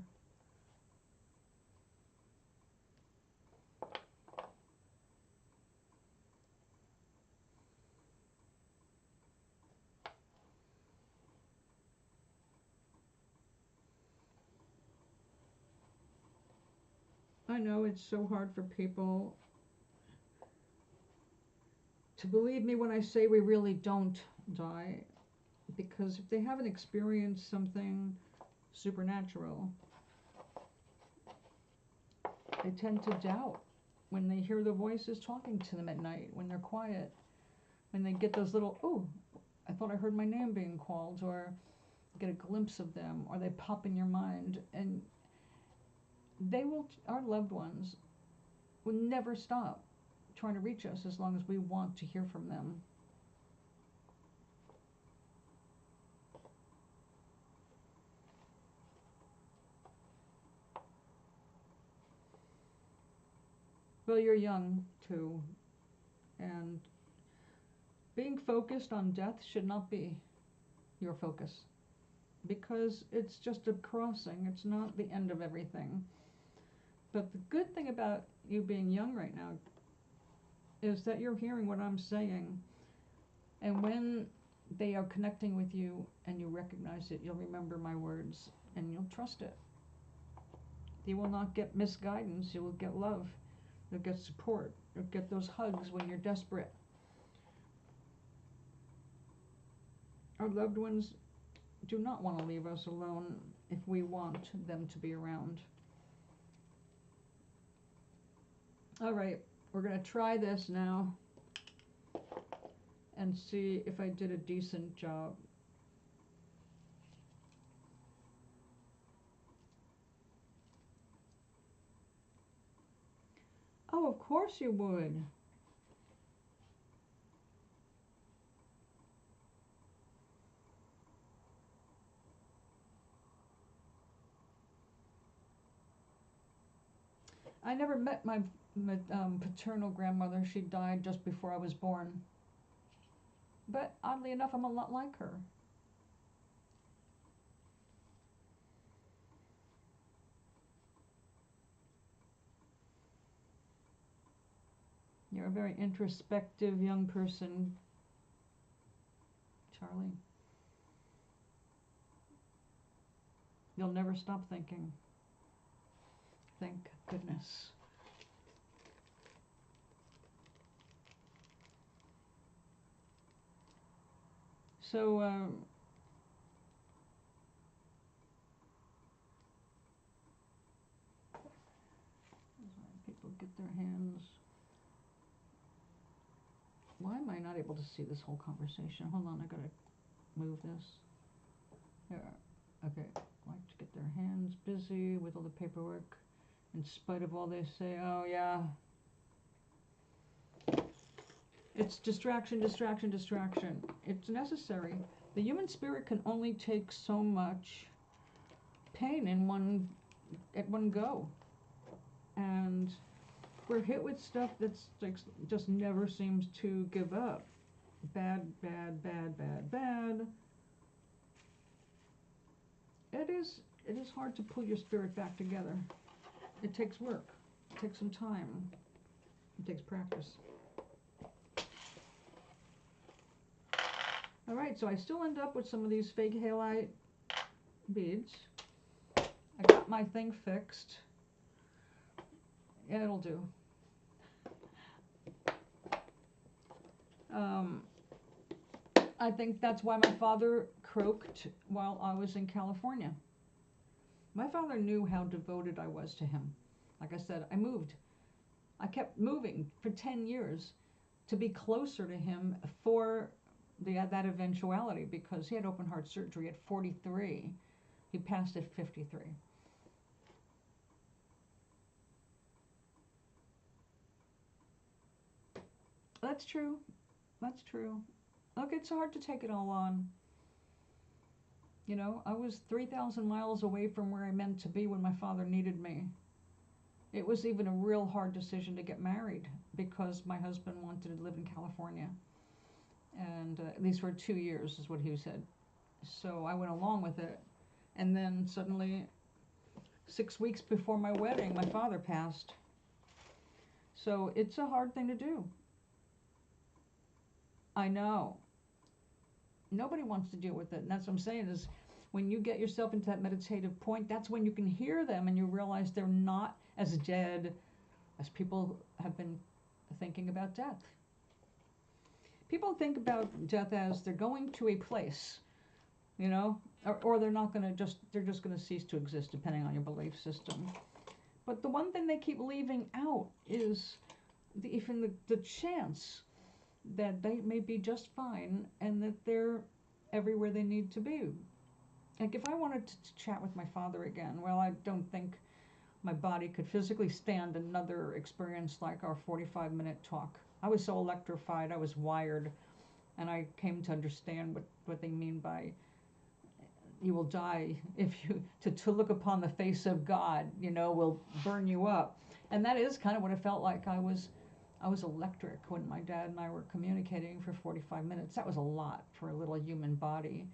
I know it's so hard for people to believe me when I say we really don't die, because if they haven't experienced something supernatural, They tend to doubt when they hear the voices talking to them at night, when they're quiet, when they get those little, oh, I thought I heard my name being called, or get a glimpse of them, or they pop in your mind. And they will, our loved ones will never stop trying to reach us as long as we want to hear from them. Well, you're young too, and being focused on death should not be your focus, because it's just a crossing. It's not the end of everything. But the good thing about you being young right now is that you're hearing what I'm saying. And when they are connecting with you and you recognize it, you'll remember my words and you'll trust it. You will not get misguidance. You will get love. You'll get support. You'll get those hugs when you're desperate. Our loved ones do not want to leave us alone if we want them to be around. All right, we're going to try this now and see if I did a decent job. Oh, of course you would. I never met my paternal grandmother. She died just before I was born. But oddly enough, I'm a lot like her. You're a very introspective young person, Charlie. You'll never stop thinking. Thank goodness. So, people get their hands. Why am I not able to see this whole conversation? Hold on, I gotta move this. There. Okay. Like to get their hands busy with all the paperwork, in spite of all they say. Oh yeah. It's distraction, distraction, distraction. It's necessary. The human spirit can only take so much pain at one go, and we're hit with stuff that's like just never seems to give up. Bad, bad, bad, bad, bad. It is hard to pull your spirit back together. It takes work. It takes some time. It takes practice. All right, so I still end up with some of these fake halite beads. I got my thing fixed. Yeah, it'll do. I think that's why my father croaked while I was in California. My father knew how devoted I was to him. Like I said, I moved. I kept moving for 10 years to be closer to him for that eventuality, because he had open heart surgery at 43. He passed at 53. That's true. That's true. Look, it's hard to take it all on. You know, I was 3,000 miles away from where I meant to be when my father needed me. It was even a real hard decision to get married because my husband wanted to live in California. And at least for 2 years is what he said. So I went along with it. And then suddenly, 6 weeks before my wedding, my father passed. So it's a hard thing to do. I know. Nobody wants to deal with it. And that's what I'm saying is, when you get yourself into that meditative point, that's when you can hear them and you realize they're not as dead as people have been thinking about death. People think about death as they're going to a place, you know, or they're not going to they're just going to cease to exist, depending on your belief system. But the one thing they keep leaving out is even the chance that they may be just fine and that they're everywhere they need to be. Like if I wanted to chat with my father again, well, I don't think my body could physically stand another experience like our 45-minute talk. I was so electrified, I was wired, and I came to understand what they mean by you will die if you to look upon the face of God, will burn you up. And that is kind of what it felt like. I was electric when my dad and I were communicating for 45 minutes. That was a lot for a little human body.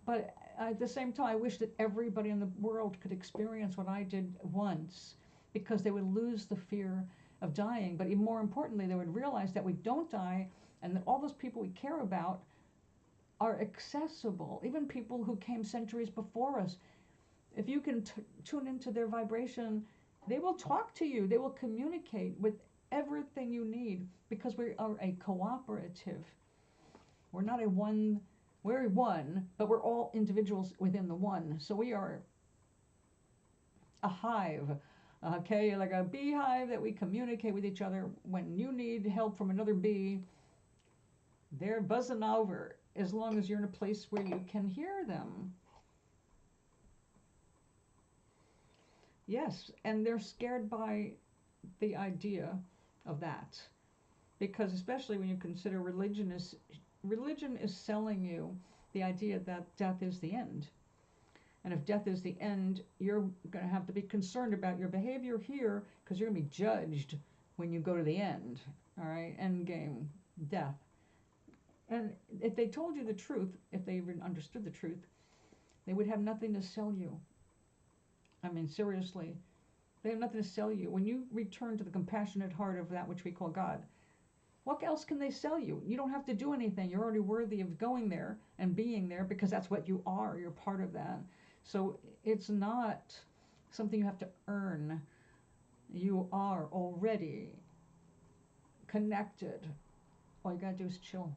But at the same time, I wish that everybody in the world could experience what I did once, because they would lose the fear of dying. But even more importantly, they would realize that we don't die, and that all those people we care about are accessible. Even people who came centuries before us, if you can tune into their vibration, they will talk to you. They will communicate with everything you need, because we are a cooperative. We're not a one. We're one, but we're all individuals within the one. So we are a hive, okay, like a beehive that we communicate with each other. When you need help from another bee, they're buzzing over, as long as you're in a place where you can hear them. Yes, and they're scared by the idea of that, because especially when you consider religion is selling you the idea that death is the end. And if death is the end, you're going to have to be concerned about your behavior here, because you're going to be judged when you go to the end. All right, end game, death. And if they told you the truth, if they even understood the truth, they would have nothing to sell you. I mean, seriously, they have nothing to sell you. When you return to the compassionate heart of that which we call God, what else can they sell you? You don't have to do anything. You're already worthy of going there and being there, because that's what you are. You're part of that. So it's not something you have to earn. You are already connected. All you gotta do is chill.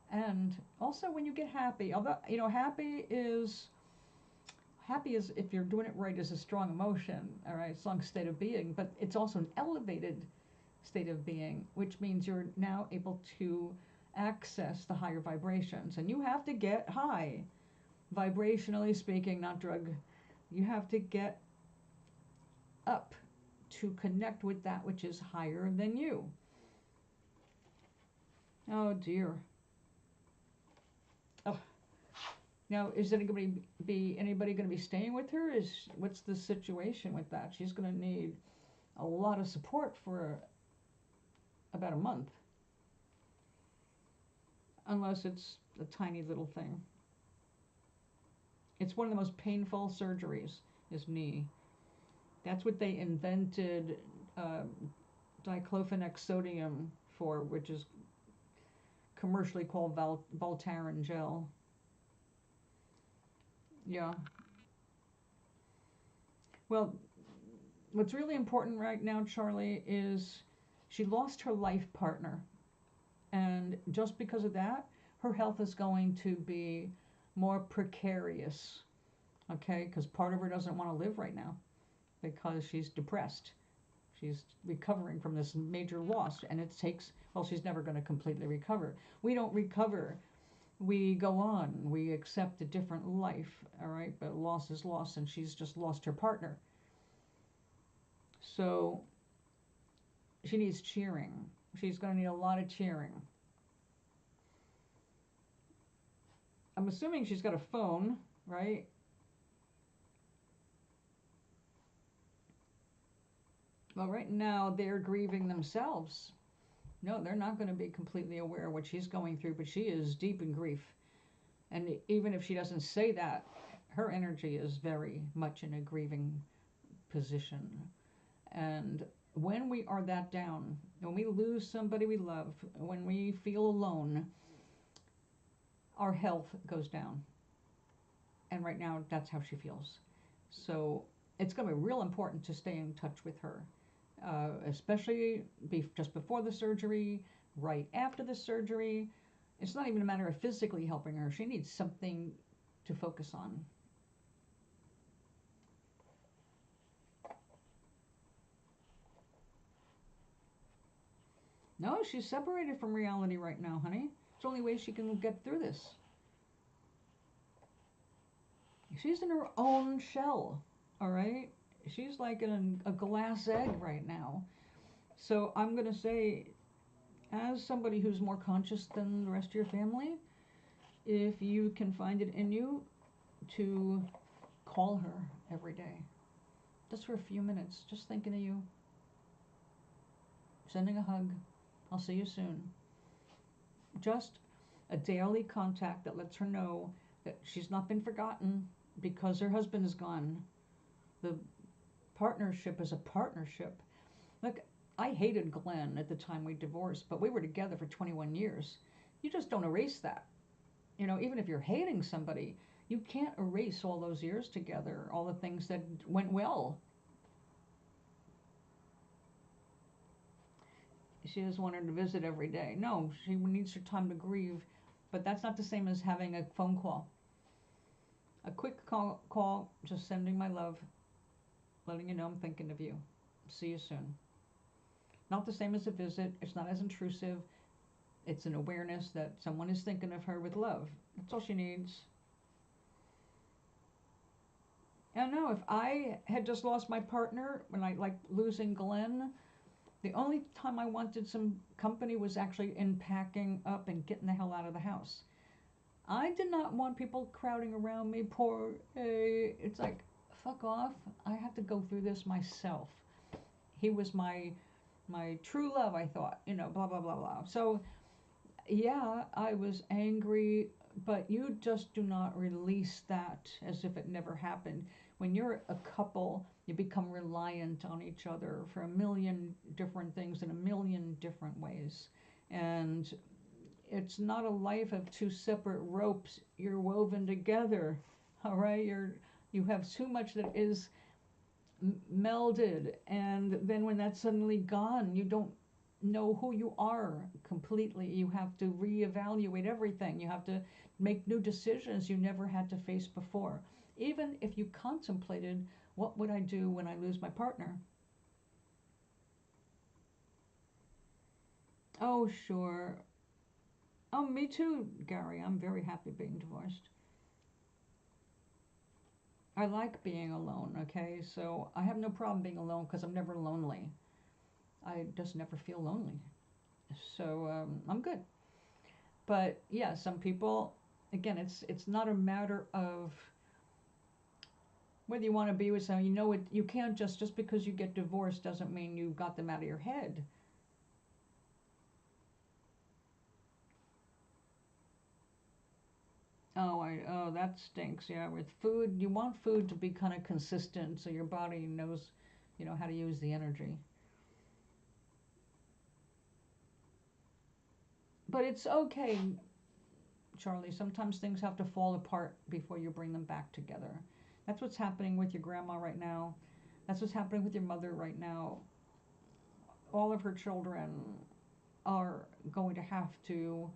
And also when you get happy, although, happy is, if you're doing it right, is a strong emotion, all right, strong state of being, but it's also an elevated state of being, which means you're now able to access the higher vibrations. And you have to get high, vibrationally speaking, not drug. You have to get up to connect with that which is higher than you. Oh dear. Oh. Now, is anybody going to be staying with her? What's the situation with that? She's going to need a lot of support for about a month, unless it's a tiny little thing. It's one of the most painful surgeries, is knee. That's what they invented diclofenac sodium for, which is commercially called Voltaren gel. Yeah. Well, what's really important right now, Charlie, is she lost her life partner. And just because of that, her health is going to be more precarious. Okay? Because part of her doesn't want to live right now, because she's depressed. She's recovering from this major loss. And it takes, well, she's never going to completely recover. We don't recover. We go on. We accept a different life, all right? But loss is loss, and she's just lost her partner. So she needs cheering. She's going to need a lot of cheering. I'm assuming she's got a phone, right? Well, right now they're grieving themselves. No, they're not going to be completely aware of what she's going through, but she is deep in grief. And even if she doesn't say that, her energy is very much in a grieving position. And when we are that down, when we lose somebody we love, when we feel alone, our health goes down. And right now, that's how she feels. So it's going to be real important to stay in touch with her, especially just before the surgery, right after the surgery. It's not even a matter of physically helping her. She needs something to focus on. No, she's separated from reality right now, honey. It's the only way she can get through this. She's in her own shell, all right? She's like in a glass egg right now. So I'm going to say, as somebody who's more conscious than the rest of your family, if you can find it in you to call her every day, just for a few minutes, just thinking of you, sending a hug, I'll see you soon. Just a daily contact that lets her know that she's not been forgotten because her husband is gone. The partnership is a partnership. Look, I hated Glenn at the time we divorced, but we were together for 21 years. You just don't erase that. Even if you're hating somebody, you can't erase all those years together, all the things that went well. She just wanted to visit every day. No, she needs her time to grieve, but that's not the same as having a phone call. A quick call, just sending my love, letting you know I'm thinking of you. See you soon. Not the same as a visit. It's not as intrusive. It's an awareness that someone is thinking of her with love. That's all she needs. And no, if I had just lost my partner, when I like losing Glenn, the only time I wanted some company was actually in packing up and getting the hell out of the house. I did not want people crowding around me. Poor, it's like, fuck off. I have to go through this myself. He was my true love, I thought, blah, blah, blah, blah. So, yeah, I was angry, but you just do not release that as if it never happened. When you're a couple, you become reliant on each other for a million different things in a million different ways. And it's not a life of two separate ropes. You're woven together, all right? You have too much that is melded, and then when that's suddenly gone, you don't know who you are completely. You have to reevaluate everything. You have to make new decisions you never had to face before. Even if you contemplated, what would I do when I lose my partner? Oh, sure. Oh, me too, Gary. I'm very happy being divorced. I like being alone, okay? So I have no problem being alone because I'm never lonely. I just never feel lonely. So I'm good. But yeah, some people, again, it's not a matter of whether you want to be with someone. You can't just because you get divorced doesn't mean you got them out of your head. Oh, that stinks. Yeah, with food, you want food to be kind of consistent so your body knows, how to use the energy. But it's okay, Charlie. Sometimes things have to fall apart before you bring them back together. That's what's happening with your grandma right now. That's what's happening with your mother right now. All of her children are going to have to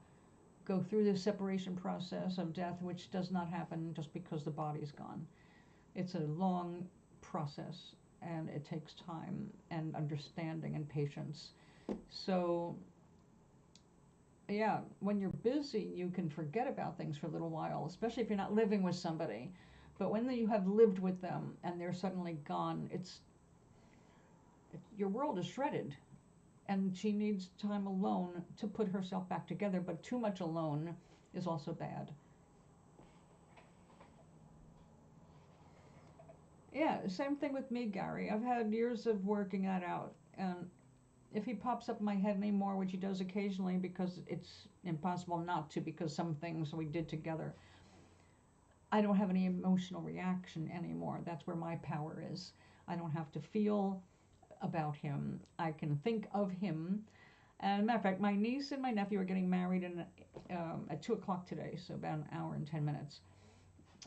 go through this separation process of death, which does not happen just because the body's gone. It's a long process, and it takes time and understanding and patience. So, yeah, when you're busy, you can forget about things for a little while, especially if you're not living with somebody. But when you have lived with them and they're suddenly gone, your world is shredded, and she needs time alone to put herself back together. But too much alone is also bad. Yeah, same thing with me, Gary. I've had years of working that out, and if he pops up in my head anymore, which he does occasionally because it's impossible not to, because some things we did together, I don't have any emotional reaction anymore. That's where my power is. I don't have to feel about him. I can think of him. And matter of fact, my niece and my nephew are getting married at 2 o'clock today, so about an hour and 10 minutes.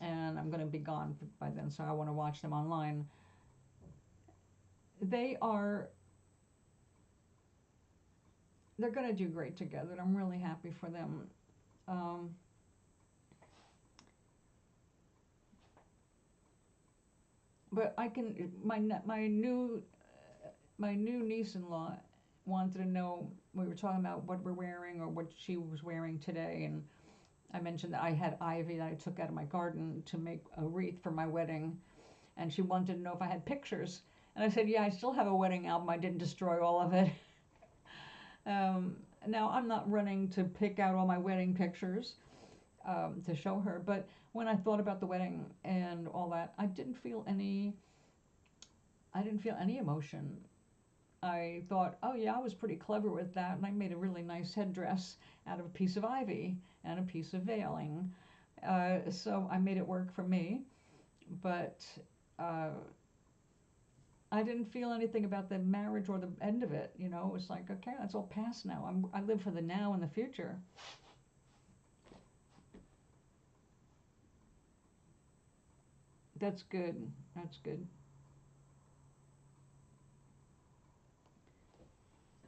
And I'm going to be gone by then, so I want to watch them online. They are they're going to do great together, and I'm really happy for them. Um, but I can my new niece-in-law wanted to know, we were talking about what we're wearing or what she was wearing today, and I mentioned that I had ivy that I took out of my garden to make a wreath for my wedding, and she wanted to know if I had pictures. And I said, yeah, I still have a wedding album. I didn't destroy all of it. um, Now, I'm not running to pick out all my wedding pictures to show her, but when I thought about the wedding and all that, I didn't feel any emotion. I thought, oh yeah, I was pretty clever with that, and I made a really nice headdress out of a piece of ivy and a piece of veiling. So I made it work for me, but uh, I didn't feel anything about the marriage or the end of it. You know, it was like, okay, that's all past now. I live for the now and the future. That's good. That's good.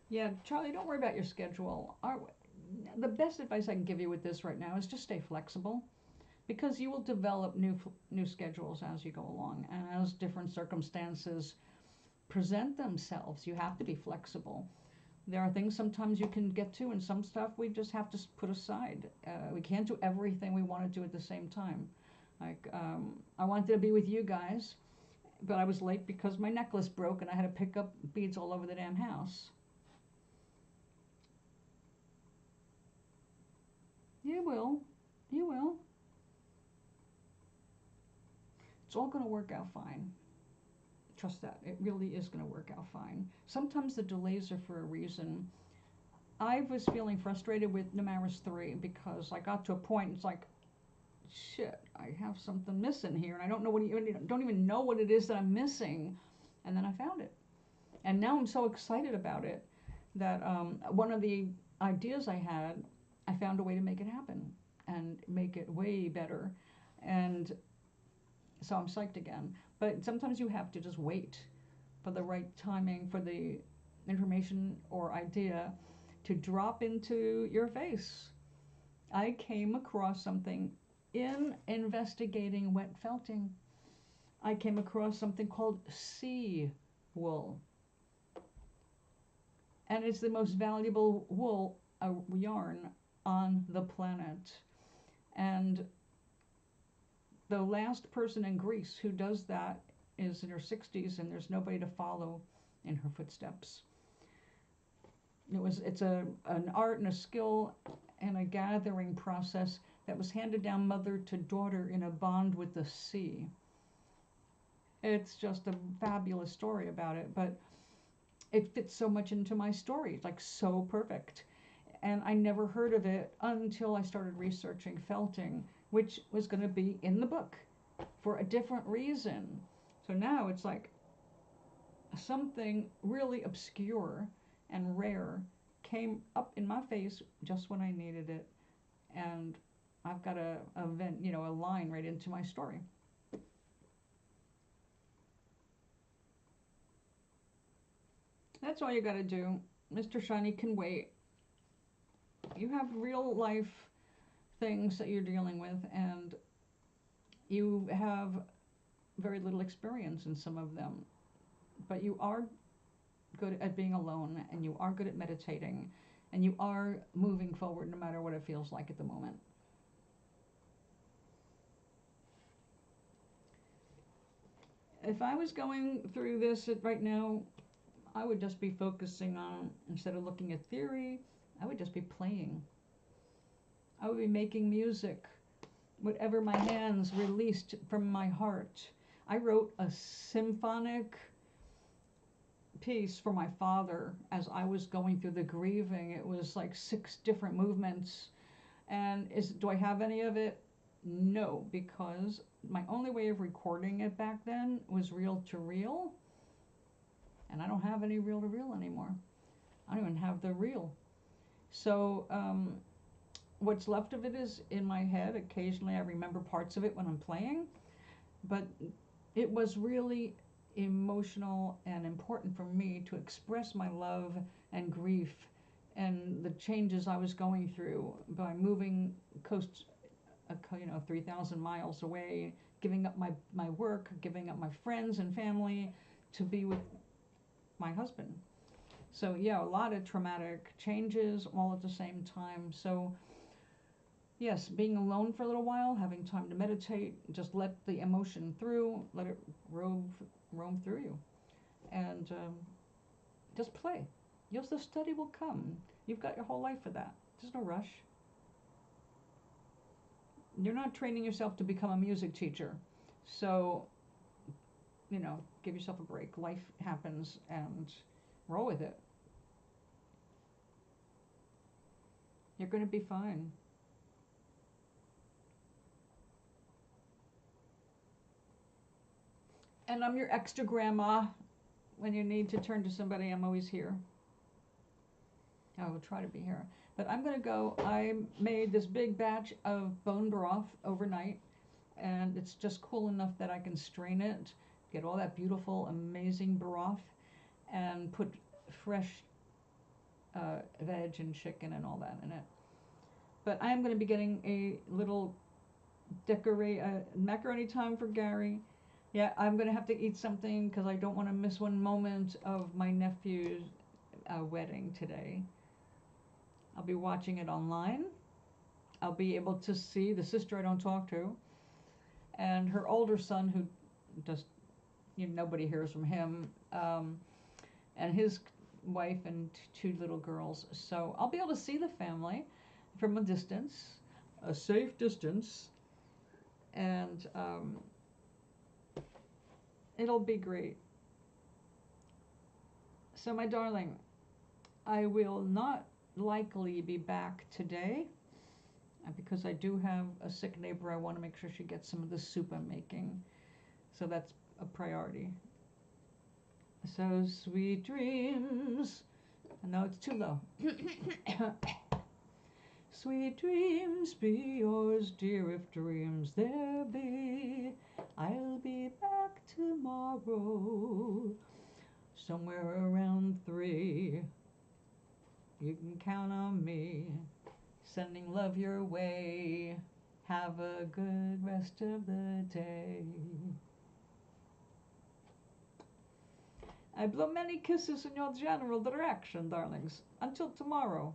Yeah, Charlie, don't worry about your schedule. The best advice I can give you with this right now is just stay flexible, because you will develop new schedules as you go along, and as different circumstances present themselves, you have to be flexible. There are things sometimes you can get to, and some stuff we just have to put aside. We can't do everything we want to do at the same time. Like, I wanted to be with you guys, but I was late because my necklace broke and I had to pick up beads all over the damn house. You will. You will. It's all going to work out fine. Trust that. It really is going to work out fine. Sometimes the delays are for a reason. I was feeling frustrated with Numaris 3 because I got to a point, it's like, shit, I have something missing here, and I don't even know what it is that I'm missing. And then I found it. And now I'm so excited about it that one of the ideas I had, I found a way to make it happen and make it way better. And so I'm psyched again. But sometimes you have to just wait for the right timing for the information or idea to drop into your face. I came across something in investigating wet felting. I came across something called sea wool. And it's the most valuable wool yarn on the planet. And the last person in Greece who does that is in her 60s, and there's nobody to follow in her footsteps. It's an art and a skill and a gathering process that was handed down mother to daughter in a bond with the sea. It's just a fabulous story about it, but it fits so much into my story. It's like so perfect. And I never heard of it until I started researching felting, which was going to be in the book for a different reason. So now it's like something really obscure and rare came up in my face just when I needed it, and I've got a vent, a line right into my story. That's all you got to do. Mr. Shiny can wait. You have real life things that you're dealing with, and you have very little experience in some of them, but you are good at being alone, and you are good at meditating, and you are moving forward no matter what it feels like at the moment. If I was going through this right now, I would just be focusing on, instead of looking at theory, I would just be playing. I would be making music, whatever my hands released from my heart. I wrote a symphonic piece for my father as I was going through the grieving. It was like 6 different movements. And do I have any of it? No, because my only way of recording it back then was reel to reel, and I don't have any reel to reel anymore. I don't even have the reel. So what's left of it is in my head. Occasionally I remember parts of it when I'm playing, but it was really emotional and important for me to express my love and grief and the changes I was going through by moving coast, 3,000 miles away, giving up my work, giving up my friends and family to be with my husband. So yeah, a lot of traumatic changes all at the same time. So yes, being alone for a little while, having time to meditate, just let the emotion through, let it roam through you, and just play. The study will come. You've got your whole life for that. There's no rush. You're not training yourself to become a music teacher. So, give yourself a break. Life happens and roll with it. You're going to be fine. And I'm your extra grandma. When you need to turn to somebody, I'm always here. I will try to be here. But I'm going to go. I made this big batch of bone broth overnight, and it's just cool enough that I can strain it, get all that beautiful, amazing broth, and put fresh veg and chicken and all that in it. But I'm going to be getting a little macaroni time for Gary. Yeah, I'm going to have to eat something because I don't want to miss one moment of my nephew's wedding today. I'll be watching it online. I'll be able to see the sister I don't talk to, and her older son, who just nobody hears from him, and his wife and two little girls. So I'll be able to see the family from a distance, a safe distance, and it'll be great. So my darling, I will not likely be back today because I do have a sick neighbor. I want to make sure she gets some of the soup I'm making. So that's a priority. So sweet dreams. No, it's too low. Sweet dreams be yours, dear, if dreams there be. I'll be back tomorrow, somewhere around 3. You can count on me, sending love your way. Have a good rest of the day. I blow many kisses in your general direction, darlings. Until tomorrow.